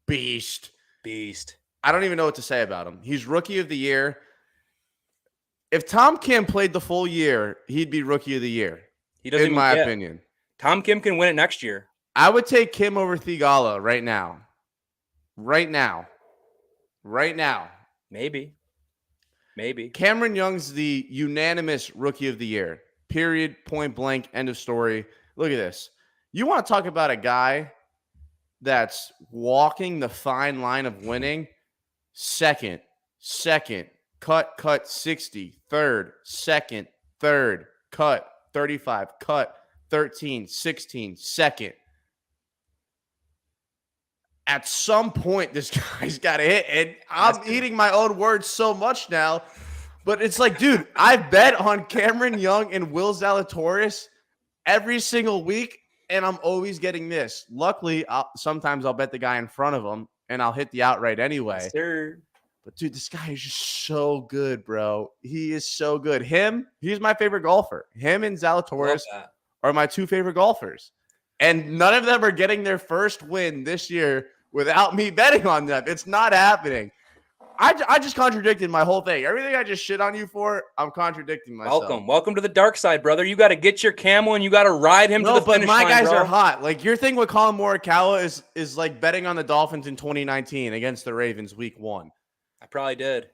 [SPEAKER 2] beast. I don't even know what to say about him. He's rookie of the year. If Tom Kim played the full year, he'd be rookie of the year.
[SPEAKER 3] He doesn't,
[SPEAKER 2] in my opinion.
[SPEAKER 3] Tom Kim can win it next year.
[SPEAKER 2] I would take Kim over Thigala right now. Right now.
[SPEAKER 3] Maybe.
[SPEAKER 2] Cameron Young's the unanimous rookie of the year. Period. Point blank. End of story. Look at this. You want to talk about a guy that's walking the fine line of winning? Second, cut 60, third, second, third, cut 35, cut 13, 16, second. At some point, this guy's got to hit. And I'm eating my own words so much now. But it's like, dude, I bet on Cameron Young and Will Zalatoris every single week. and I'm always getting this. Luckily, sometimes I'll bet the guy in front of him, and I'll hit the outright anyway.
[SPEAKER 3] Yes, sir.
[SPEAKER 2] But dude, this guy is just so good, bro. He is so good. He's my favorite golfer. Him and Zalatoris are my two favorite golfers. And none of them are getting their first win this year without me betting on them. It's not happening. I just contradicted my whole thing. Everything I just shit on you for, I'm contradicting myself.
[SPEAKER 3] Welcome to the dark side, brother. You got to get your camel and you got to ride him to the finish line,
[SPEAKER 2] but my guys
[SPEAKER 3] bro.
[SPEAKER 2] are hot. Like your thing with Colin Morikawa is like betting on the Dolphins in 2019 against the Ravens week 1.
[SPEAKER 3] I probably did.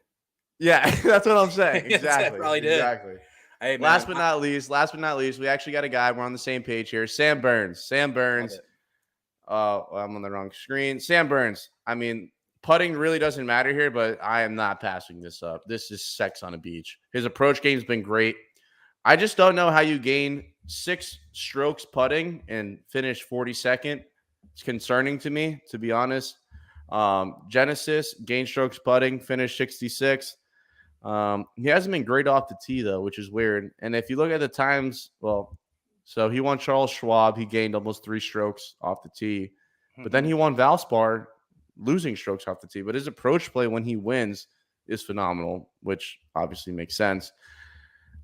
[SPEAKER 2] Yeah, that's what I'm saying.
[SPEAKER 3] Yes,
[SPEAKER 2] Exactly.
[SPEAKER 3] I probably did.
[SPEAKER 2] Exactly.
[SPEAKER 3] Hey, man,
[SPEAKER 2] Last but not least, we actually got a guy. We're on the same page here. Sam Burns. I'm on the wrong screen. Sam Burns. I mean, putting really doesn't matter here, but I am not passing this up. This is sex on a beach. His approach game's been great. I just don't know how you gain 6 strokes putting and finish 42nd. It's concerning to me, to be honest. Genesis, gain strokes putting, finished 66. He hasn't been great off the tee, though, which is weird. And if you look at the times, so he won Charles Schwab. He gained almost 3 strokes off the tee. But then he won Valspar, losing strokes off the tee. But his approach play when he wins is phenomenal, which obviously makes sense.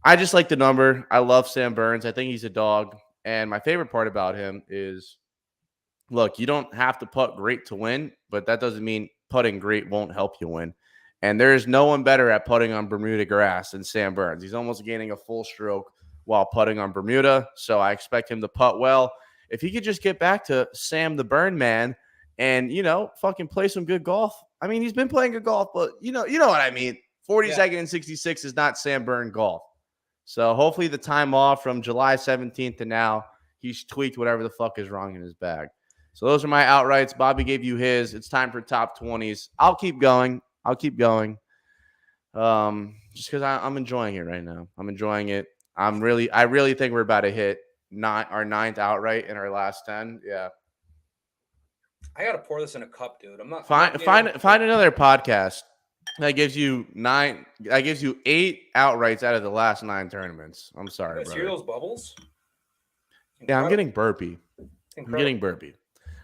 [SPEAKER 2] I just like the number. I love Sam Burns. I think he's a dog. And my favorite part about him is, look, you don't have to putt great to win, but that doesn't mean putting great won't help you win. And there is no one better at putting on Bermuda grass than Sam Burns. He's almost gaining a full stroke while putting on Bermuda, so I expect him to putt well. If he could just get back to Sam the Burn Man and, fucking play some good golf. I mean, he's been playing good golf, but you know what I mean. 42nd and 66 is not Sam Burn golf. So hopefully the time off from July 17th to now, he's tweaked whatever the fuck is wrong in his bag. So those are my outrights. Bobby gave you his. It's time for top 20s. I'll keep going. Just because I'm enjoying it right now. I'm enjoying it. I really think we're about to hit our 9th outright in our last 10. Yeah.
[SPEAKER 3] I gotta pour this in a cup, dude.
[SPEAKER 2] Find another podcast that gives you 8 outrights out of the last 9 tournaments. I'm sorry, brother.
[SPEAKER 3] See those bubbles?
[SPEAKER 2] Yeah, I'm getting burpy.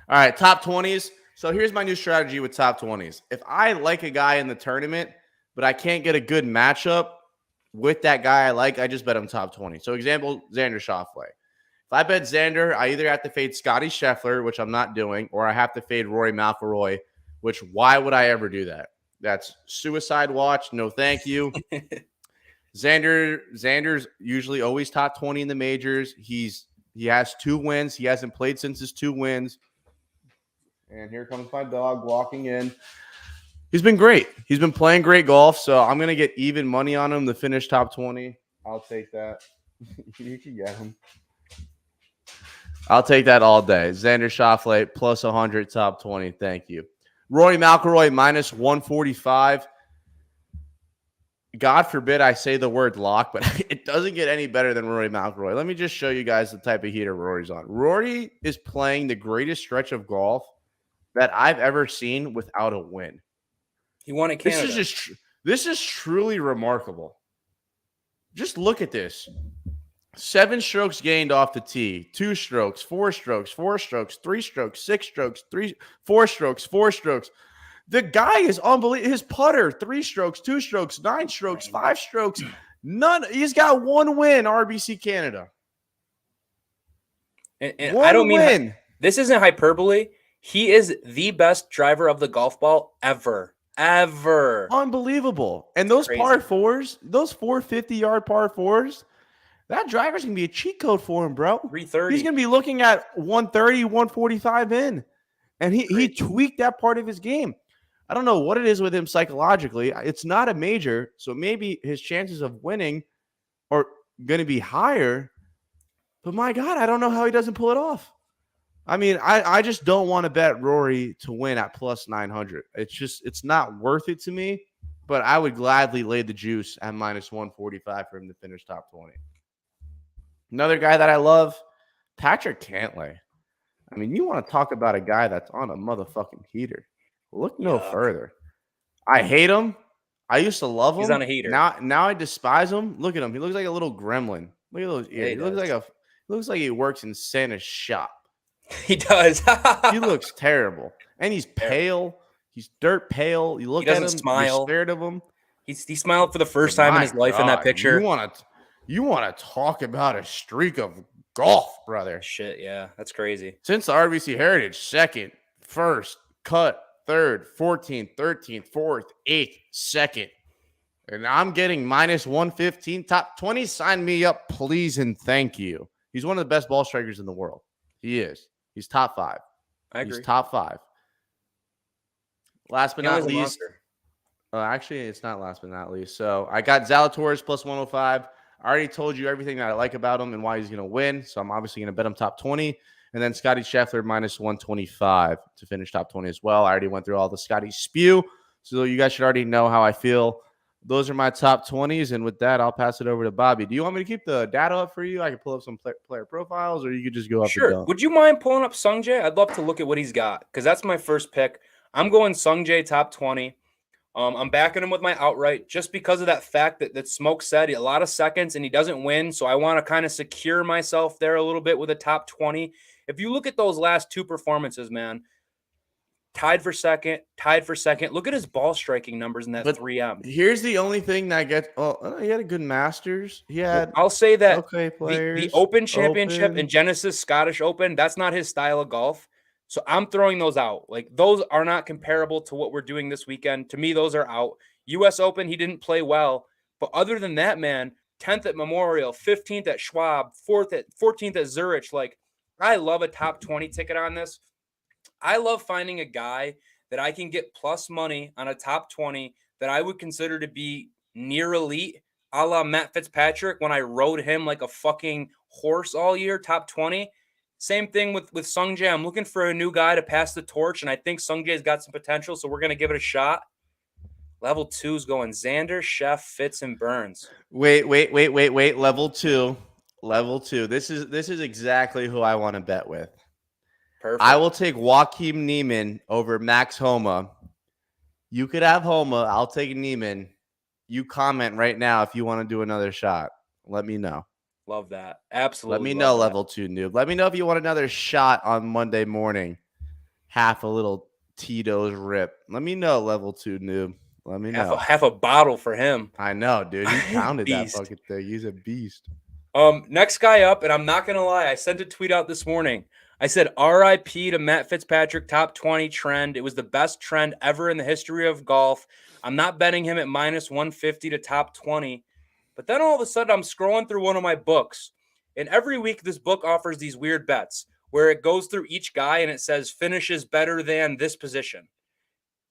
[SPEAKER 2] All right, top 20s. So here's my new strategy with top 20s. If I like a guy in the tournament, but I can't get a good matchup with that guy I like, I just bet him top 20. So example, Xander Schauffele. If I bet Xander, I either have to fade Scotty Scheffler, which I'm not doing, or I have to fade Rory McIlroy, which why would I ever do that? That's suicide watch. No, thank you. Xander's usually always top 20 in the majors. He has 2 wins. He hasn't played since his 2 wins. And here comes my dog walking in. He's been great. He's been playing great golf, so I'm going to get even money on him to finish top 20. I'll take that. You can get him. I'll take that all day. Xander Schauffele plus 100 top 20. Thank you. Rory McIlroy minus 145. God forbid I say the word lock, but it doesn't get any better than Rory McIlroy. Let me just show you guys the type of heater Rory's on. Rory is playing the greatest stretch of golf that I've ever seen without a win.
[SPEAKER 3] He won at Canada.
[SPEAKER 2] This is truly remarkable. Just look at this. 7 strokes gained off the tee, 2 strokes, 4 strokes, 4 strokes, 3 strokes, 6 strokes, 4 strokes, 4 strokes. The guy is unbelievable. His putter, 3 strokes, 2 strokes, 9 strokes, 5 strokes. None. He's got 1 win, RBC Canada.
[SPEAKER 3] And I don't mean this isn't hyperbole. He is the best driver of the golf ball ever.
[SPEAKER 2] Unbelievable. And those par 4s, those 450-yard par 4s, that driver's going to be a cheat code for him, bro.
[SPEAKER 3] 330.
[SPEAKER 2] He's going to be looking at 130, 145 in. And he tweaked that part of his game. I don't know what it is with him psychologically. It's not a major, so maybe his chances of winning are going to be higher. But my God, I don't know how he doesn't pull it off. I mean, I just don't want to bet Rory to win at plus 900. It's not worth it to me, but I would gladly lay the juice at minus 145 for him to finish top 20. Another guy that I love, Patrick Cantley. I mean, you want to talk about a guy that's on a motherfucking heater. Look no further. I hate him. I used to love him.
[SPEAKER 3] He's on a heater.
[SPEAKER 2] Now I despise him. Look at him. He looks like a little gremlin. Look at those ears.
[SPEAKER 3] Yeah,
[SPEAKER 2] He looks like he works in Santa's shop.
[SPEAKER 3] He does.
[SPEAKER 2] He looks terrible. And he's pale. He's dirt pale. You look at him,
[SPEAKER 3] doesn't smile.
[SPEAKER 2] you're scared of him.
[SPEAKER 3] He smiled for the first
[SPEAKER 2] But
[SPEAKER 3] time in
[SPEAKER 2] my
[SPEAKER 3] his life in that
[SPEAKER 2] God,
[SPEAKER 3] picture.
[SPEAKER 2] You want to talk about a streak of golf, brother.
[SPEAKER 3] Shit, yeah. That's crazy.
[SPEAKER 2] Since the RBC Heritage, second, first, cut, third, 14th, 13th, 4th, 8th, second. And I'm getting minus 115. Top 20, sign me up, please and thank you. He's one of the best ball strikers in the world. He is. He's top 5.
[SPEAKER 3] I agree.
[SPEAKER 2] He's top 5. Last but not
[SPEAKER 3] Cantley's a
[SPEAKER 2] least,
[SPEAKER 3] monster.
[SPEAKER 2] actually, it's not last but not least. So I got Zalatoris plus 105. I already told you everything that I like about him and why he's going to win. So I'm obviously going to bet him top 20. And then Scotty Scheffler minus 125 to finish top 20 as well. I already went through all the Scotty spew. So you guys should already know how I feel. Those are my top 20s. And with that, I'll pass it over to Bobby. Do you want me to keep the data up for you? I can pull up some player profiles, or you could just go up.
[SPEAKER 3] Sure. Would you mind pulling up Sungjae? I'd love to look at what he's got because that's my first pick. I'm going Sungjae top 20. I'm backing him with my outright just because of that fact that Smoke said a lot of seconds and he doesn't win. So I want to kind of secure myself there a little bit with a top 20. If you look at those last 2 performances, man, tied for second. Look at his ball striking numbers in that 3M.
[SPEAKER 2] Here's the only thing that gets. Oh, he had a good Masters. He had.
[SPEAKER 3] I'll say that
[SPEAKER 2] okay players.
[SPEAKER 3] The Open Championship and Genesis Scottish Open, that's not his style of golf. So I'm throwing those out. Like, those are not comparable to what we're doing this weekend. To me, those are out. U.S. Open, he didn't play well. But other than that, man, 10th at Memorial, 15th at Schwab, 14th at Zurich. Like, I love a top 20 ticket on this. I love finding a guy that I can get plus money on a top 20 that I would consider to be near elite, a la Matt Fitzpatrick when I rode him like a fucking horse all year, top 20. Same thing with Sungjae. I'm looking for a new guy to pass the torch, and I think Sungjae's got some potential, so we're going to give it a shot. Level 2 is going Xander, Sheff, Fitz, and Burns.
[SPEAKER 2] Wait. Level 2. This is exactly who I want to bet with.
[SPEAKER 3] Perfect.
[SPEAKER 2] I will take Joaquim Neiman over Max Homa. You could have Homa. I'll take Neiman. You comment right now if you want to do another shot. Let me know.
[SPEAKER 3] Love that. Absolutely.
[SPEAKER 2] Let me know, level 2 noob. Let me know if you want another shot on Monday morning. Half a little Tito's rip. Let me know, level 2 noob. Let me know.
[SPEAKER 3] Half a bottle for him.
[SPEAKER 2] I know, dude. He pounded that fucking thing. He's a beast.
[SPEAKER 3] Next guy up, and I'm not going to lie. I sent a tweet out this morning. I said, RIP to Matt Fitzpatrick, top 20 trend. It was the best trend ever in the history of golf. I'm not betting him at minus 150 to top 20. But then all of a sudden, I'm scrolling through one of my books. And every week, this book offers these weird bets where it goes through each guy and it says finishes better than this position.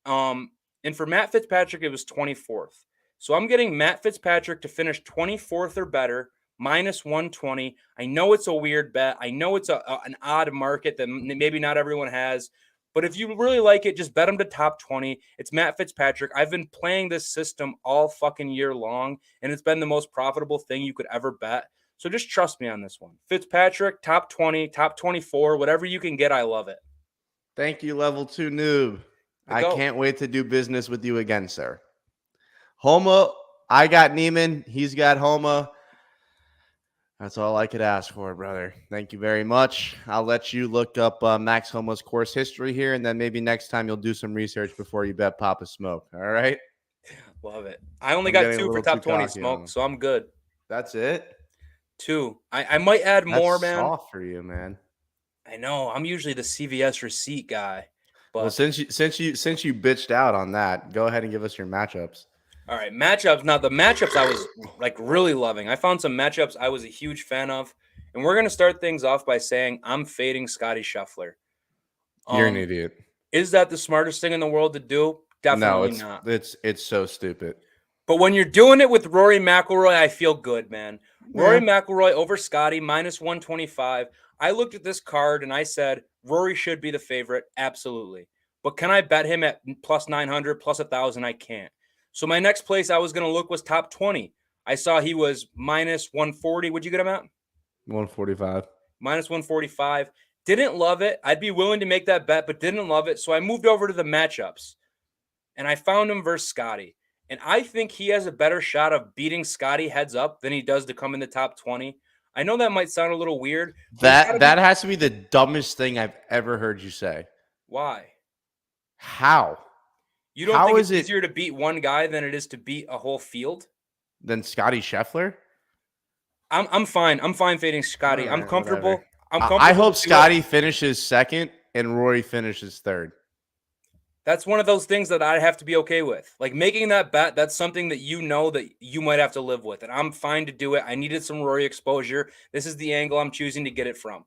[SPEAKER 3] And for Matt Fitzpatrick, it was 24th. So I'm getting Matt Fitzpatrick to finish 24th or better, minus 120. I know it's a weird bet. I know it's an odd market that maybe not everyone has. But if you really like it, just bet him to top 20. It's Matt Fitzpatrick. I've been playing this system all fucking year long, and it's been the most profitable thing you could ever bet. So just trust me on this one. Fitzpatrick, top 20, top 24, whatever you can get, I love it.
[SPEAKER 2] Thank you, level 2 noob. I can't wait to do business with you again, sir. Homa, I got Neiman. He's got Homa. That's all I could ask for, brother. Thank you very much. I'll let you look up Max Homa's course history here, and then maybe next time you'll do some research before you bet Papa Smoke. All right?
[SPEAKER 3] Love it. I only got 2 for top 20 Smoke, so I'm good.
[SPEAKER 2] That's it?
[SPEAKER 3] 2. I might add more, man.
[SPEAKER 2] That's soft for you, man.
[SPEAKER 3] I know. I'm usually the CVS receipt guy. But
[SPEAKER 2] well, since you bitched out on that, go ahead and give us your matchups.
[SPEAKER 3] All right, matchups. Now, the matchups I was like really loving. I found some matchups I was a huge fan of. And we're going to start things off by saying I'm fading Scotty Scheffler.
[SPEAKER 2] You're an idiot.
[SPEAKER 3] Is that the smartest thing in the world to do? Definitely not.
[SPEAKER 2] It's so stupid.
[SPEAKER 3] But when you're doing it with Rory Mcelroy, I feel good, man. Rory Mcelroy over Scotty, minus 125. I looked at this card and I said, Rory should be the favorite. Absolutely. But can I bet him at plus 900, plus 1,000? I can't. So my next place I was going to look was top 20. I saw he was minus 140. Would you get him at?
[SPEAKER 2] 145.
[SPEAKER 3] Minus 145. Didn't love it. I'd be willing to make that bet, but didn't love it. So I moved over to the matchups. And I found him versus Scotty. And I think he has a better shot of beating Scotty heads up than he does to come in the top 20. I know that might sound a little weird. But
[SPEAKER 2] That has to be the dumbest thing I've ever heard you say.
[SPEAKER 3] Why?
[SPEAKER 2] How?
[SPEAKER 3] You don't think it's easier to beat one guy than it is to beat a whole field?
[SPEAKER 2] Than Scotty Scheffler?
[SPEAKER 3] I'm fine. I'm fine fading Scotty. I'm
[SPEAKER 2] Alright,
[SPEAKER 3] comfortable.
[SPEAKER 2] whatever.
[SPEAKER 3] I'm comfortable.
[SPEAKER 2] I hope Scotty finishes second and Rory finishes third.
[SPEAKER 3] That's one of those things that I have to be okay with. Like making that bet, that's something that you know that you might have to live with. And I'm fine to do it. I needed some Rory exposure. This is the angle I'm choosing to get it from.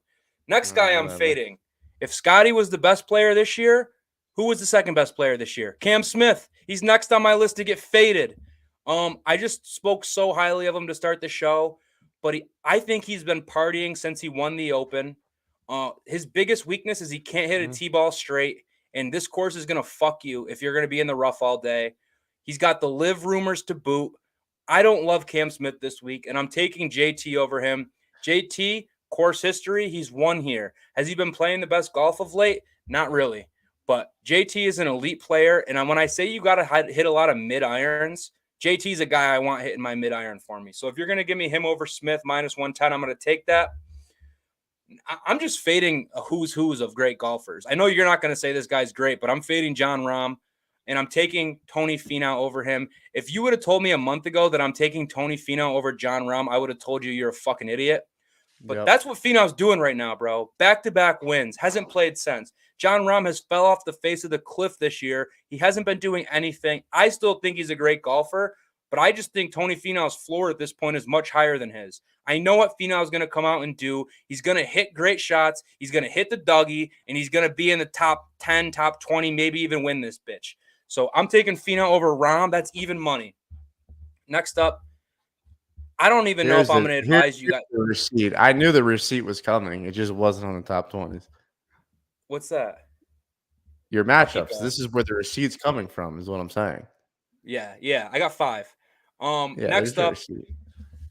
[SPEAKER 3] Next guy I'm fading. If Scotty was the best player this year, who was the second best player this year? Cam Smith. He's next on my list to get faded. I just spoke so highly of him to start the show, but I think he's been partying since he won the Open. His biggest weakness is he can't hit a T-ball straight. And this course is going to fuck you if you're going to be in the rough all day. He's got the LIV rumors to boot. I don't love Cam Smith this week, and I'm taking JT over him. JT, course history, he's won here. Has he been playing the best golf of late? Not really. But JT is an elite player, and when I say you got to hit a lot of mid-irons, JT's a guy I want hitting my mid-iron for me. So if you're going to give me him over Smith minus 110, I'm going to take that. I'm just fading a who's of great golfers. I know you're not going to say this guy's great, but I'm fading Jon Rahm, and I'm taking Tony Finau over him. If you would have told me a month ago that I'm taking Tony Finau over Jon Rahm, I would have told you you're a fucking idiot. But that's what Finau's doing right now, bro. Back-to-back wins. Hasn't played since. Jon Rahm has fell off the face of the cliff this year. He hasn't been doing anything. I still think he's a great golfer, but I just think Tony Finau's floor at this point is much higher than his. I know what Finau is going to come out and do. He's going to hit great shots. He's going to hit the Dougie, and he's going to be in the top 10, top 20, maybe even win this bitch. So I'm taking Finau over Rahm. That's even money. Next up, I don't even know if I'm going to advise you guys.
[SPEAKER 2] The receipt. I knew the receipt was coming. It just wasn't on the top 20s.
[SPEAKER 3] What's that?
[SPEAKER 2] Your matchups. This is where the receipt's coming from, is what I'm saying.
[SPEAKER 3] Yeah. I got 5. Next up,
[SPEAKER 2] receipt.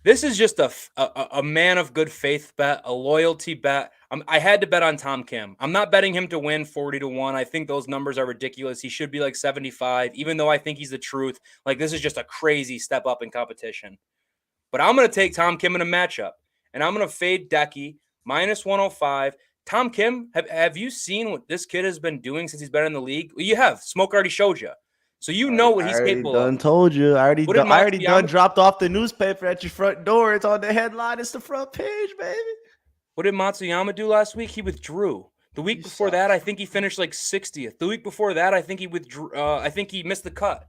[SPEAKER 3] This is just a man of good faith bet, a loyalty bet. I had to bet on Tom Kim. I'm not betting him to win 40-1. I think those numbers are ridiculous. He should be like 75, even though I think he's the truth. Like, this is just a crazy step up in competition. But I'm going to take Tom Kim in a matchup, and I'm going to fade Decky minus 105. Tom Kim, have you seen what this kid has been doing since he's been in the league? Well, you have. Smoke already showed you. So you know what he's capable of.
[SPEAKER 2] Told you. I already dropped off the newspaper at your front door. It's on the headline. It's the front page, baby.
[SPEAKER 3] What did Matsuyama do last week? He withdrew. The week before that, I think he finished like 60th. The week before that, I think he withdrew. I think he missed the cut.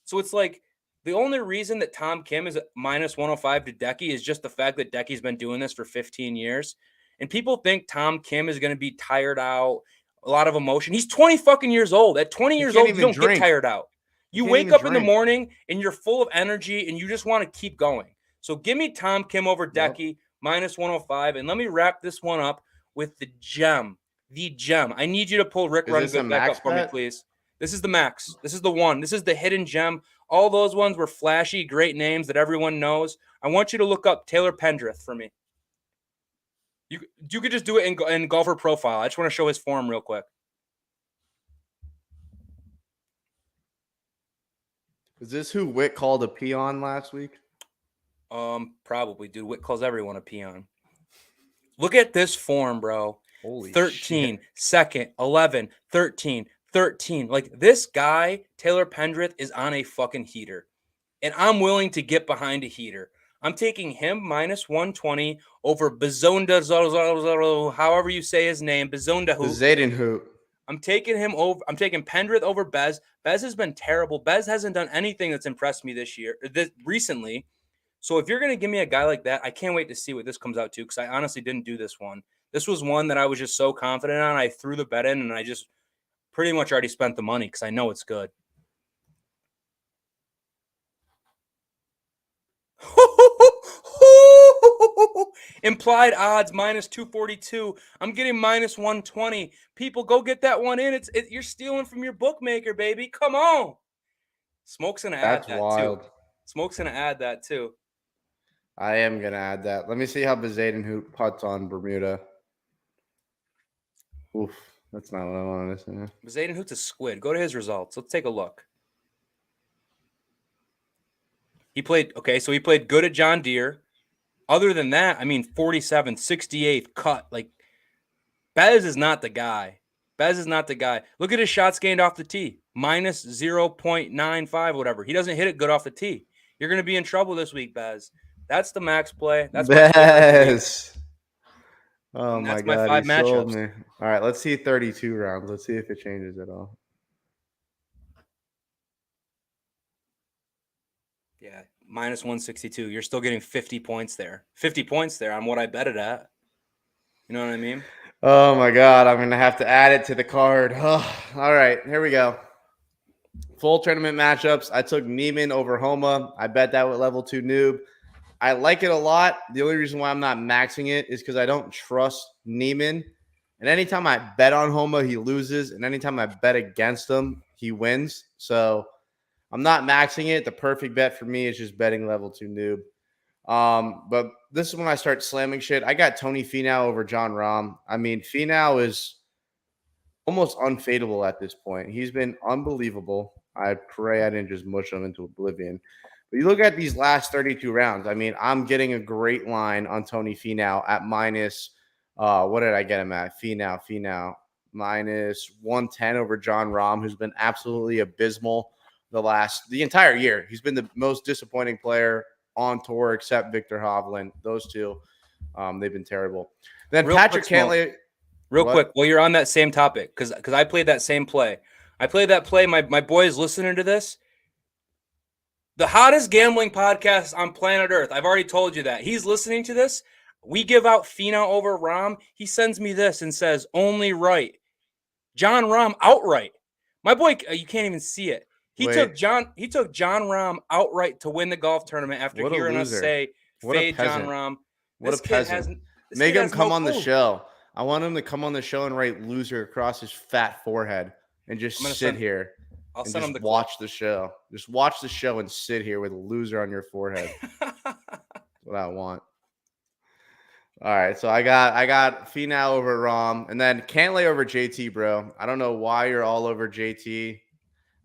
[SPEAKER 3] So it's like the only reason that Tom Kim is minus 105 to Decky is just the fact that Decky's been doing this for 15 years. And people think Tom Kim is going to be tired out, a lot of emotion. He's 20 fucking years old. At 20 years old, you don't get tired out. You wake up in the morning and you're full of energy and you just want to keep going. So give me Tom Kim over Decky, minus 105. And let me wrap this one up with the gem. The gem. I need you to pull Rick Run Good back up for me, please. This is the max. This is the one. This is the hidden gem. All those ones were flashy, great names that everyone knows. I want you to look up Taylor Pendrith for me. You could just do it in Golfer Profile. I just want to show his form real quick.
[SPEAKER 2] Is this who Witt called a peon last week?
[SPEAKER 3] Probably, dude. Witt calls everyone a peon. Look at this form, bro.
[SPEAKER 2] Holy
[SPEAKER 3] 13,
[SPEAKER 2] shit.
[SPEAKER 3] second, 11, 13, 13. Like, this guy, Taylor Pendrith, is on a fucking heater. And I'm willing to get behind a heater. I'm taking him minus 120 over Bazonda, however you say his name, Bazonda Hoop.
[SPEAKER 2] Zayden Hoop.
[SPEAKER 3] I'm taking him over. I'm taking Pendrith over Bez. Bez has been terrible. Bez hasn't done anything that's impressed me recently. So if you're going to give me a guy like that, I can't wait to see what this comes out to, because I honestly didn't do this one. This was one that I was just so confident on. I threw the bet in, and I just pretty much already spent the money because I know it's good. Implied odds minus 242. I'm getting minus 120. People, go get that one in. You're stealing from your bookmaker, baby. Come on. Smoke's gonna add that
[SPEAKER 2] wild.
[SPEAKER 3] too. Smoke's gonna add that too.
[SPEAKER 2] I am gonna add that. Let me see how Zayden Hoop putts on Bermuda. Oof, that's not what I wanted to say.
[SPEAKER 3] Zayden Hoop's a squid. Go to his results. Let's take a look. He played good at John Deere. other than that, I mean, 47th, 68th cut. Like, Bez is not the guy. Bez is not the guy. Look at his shots gained off the tee. Minus 0.95, whatever. He doesn't hit it good off the tee. You're going to be in trouble this week, Bez. That's the max play. That's my favorite week.
[SPEAKER 2] Bez. Oh
[SPEAKER 3] And
[SPEAKER 2] my
[SPEAKER 3] that's my
[SPEAKER 2] God,
[SPEAKER 3] 5
[SPEAKER 2] he sold
[SPEAKER 3] matchups.
[SPEAKER 2] me. All right, let's see 32 rounds. Let's see if it changes at all.
[SPEAKER 3] Yeah, minus 162. You're still getting 50 points there. 50 points there on what I bet it at. You know what I mean?
[SPEAKER 2] Oh my God, I'm gonna have to add it to the card. Oh, all right, here we go. Full tournament matchups. I took Neiman over Homa. I bet that with level 2 noob. I like it a lot. The only reason why I'm not maxing it is because I don't trust Neiman. And anytime I bet on Homa, he loses. And anytime I bet against him, he wins. So I'm not maxing it. The perfect bet for me is just betting level 2 noob. But this is when I start slamming shit. I got Tony Finau over John Rahm. I mean, Finau is almost unfadable at this point. He's been unbelievable. I pray I didn't just mush him into oblivion. But you look at these last 32 rounds. I mean, I'm getting a great line on Tony Finau at minus. What did I get him at? Finau minus 110 over John Rahm, who's been absolutely abysmal the entire year. He's been the most disappointing player on tour except Victor Hovland. Those two, they've been terrible. Then Patrick Cantley.
[SPEAKER 3] Real quick, well, you're on that same topic because I played that same play. I played that play. My boys listening to this. The hottest gambling podcast on planet Earth. I've already told you that. He's listening to this. We give out Finau over Rahm. He sends me this and says, only right. John Rahm outright. My boy, you can't even see it. He took John Rahm outright to win the golf tournament after hearing us say, fade John Rahm.
[SPEAKER 2] What a peasant. Make him come on the show. I want him to come on the show and write loser across his fat forehead and just sit here.
[SPEAKER 3] I'll
[SPEAKER 2] and
[SPEAKER 3] send
[SPEAKER 2] just
[SPEAKER 3] him the
[SPEAKER 2] watch the show. Just watch the show and sit here with a loser on your forehead. That's what I want. All right, so I got Finau over Rahm, and then Cantley over JT, bro. I don't know why you're all over JT.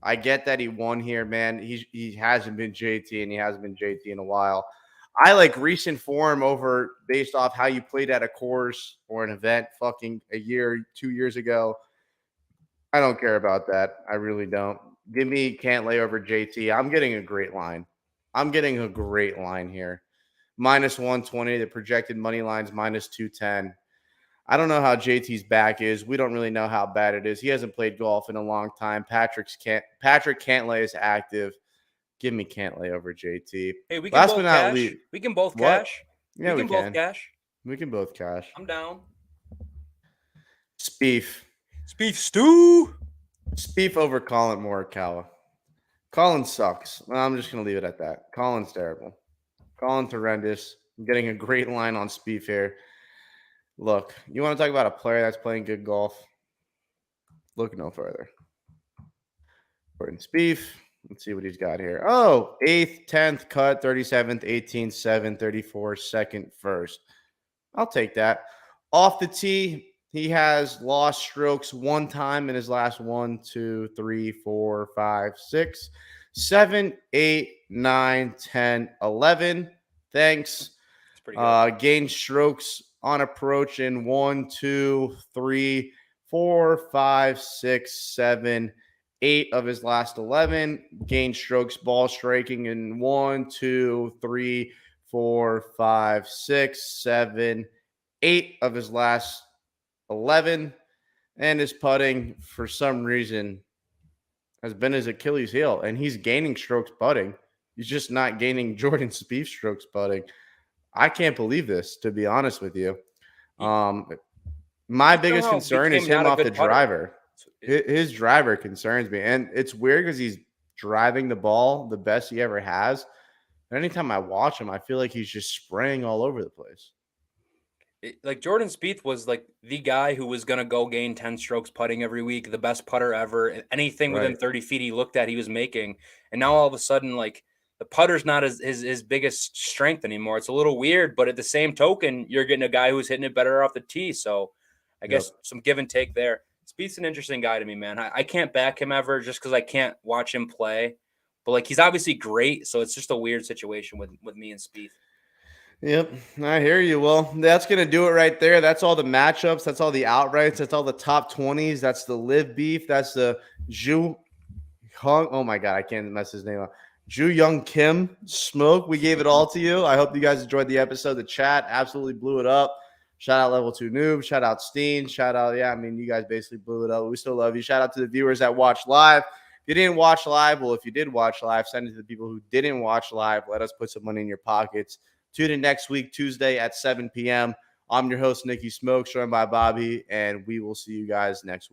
[SPEAKER 2] I get that he won here, man. He hasn't been JT, and he hasn't been JT in a while. I like recent form over based off how you played at a course or an event fucking a year, 2 years ago. I don't care about that. I really don't. Give me Cantley over JT. I'm getting a great line. Here. Minus 120. The projected money line's minus 210. I don't know how JT's back is. We don't really know how bad it is. He hasn't played golf in a long time. Patrick Cantley is active. Give me Cantley over JT.
[SPEAKER 3] Hey, we can both cash. We can both cash.
[SPEAKER 2] Yeah, we can.
[SPEAKER 3] Both cash.
[SPEAKER 2] We can both cash.
[SPEAKER 3] I'm down.
[SPEAKER 2] Spieth
[SPEAKER 3] Stew.
[SPEAKER 2] Spieth over Colin Morikawa. Colin sucks. Well, I'm just going to leave it at that. Colin's terrible. Colin's horrendous. I'm getting a great line on Spieth here. Look, you want to talk about a player that's playing good golf? Look no further. Jordan Spieth. Let's see what he's got here. Oh, 8th, 10th, cut, 37th, 18th, 7th, 34th, 2nd, 1st. I'll take that. Off the tee, he has lost strokes one time in his last 1, 2, 3, 4, 5, 6, 7, 8, 9, 10, 11. Thanks.
[SPEAKER 3] That's pretty good.
[SPEAKER 2] Gained strokes on approach in 1, 2, 3, 4, 5, 6, 7, 8 of his last 11. Gained strokes ball striking in 1, 2, 3, 4, 5, 6, 7, 8 of his last 11. And his putting, for some reason, has been his Achilles heel. And he's gaining strokes putting. He's just not gaining Jordan Spieth strokes putting. I can't believe this, to be honest with you. My biggest concern is him off the driver. His driver concerns me. And it's weird because he's driving the ball the best he ever has. And anytime I watch him, I feel like he's just spraying all over the place.
[SPEAKER 3] Like Jordan Spieth was like the guy who was going to go gain 10 strokes putting every week, the best putter ever. Anything within 30 feet he looked at, he was making. And now all of a sudden, like, the putter's not his biggest strength anymore. It's a little weird, but at the same token, you're getting a guy who's hitting it better off the tee. So I guess some give and take there. Spieth's an interesting guy to me, man. I can't back him ever just because I can't watch him play. But, like, he's obviously great, so it's just a weird situation with me and Spieth.
[SPEAKER 2] Yep, I hear you. Well, that's going to do it right there. That's all the matchups. That's all the outrights. That's all the top 20s. That's the live beef. That's the Ju Hung. Oh my God, I can't mess his name up. Ju Young Kim Smoke. We gave it all to you. I hope you guys enjoyed the episode. The chat absolutely blew it up. Shout out Level 2 Noob. Shout out Steen. Shout out, yeah, I mean, you guys basically blew it up. We still love you. Shout out to the viewers that watched live. If you didn't watch live, well, if you did watch live, send it to the people who didn't watch live. Let us put some money in your pockets. Tune in next week, Tuesday at 7 p.m. I'm your host, Nikki Smoke, joined by Bobby, and we will see you guys next week.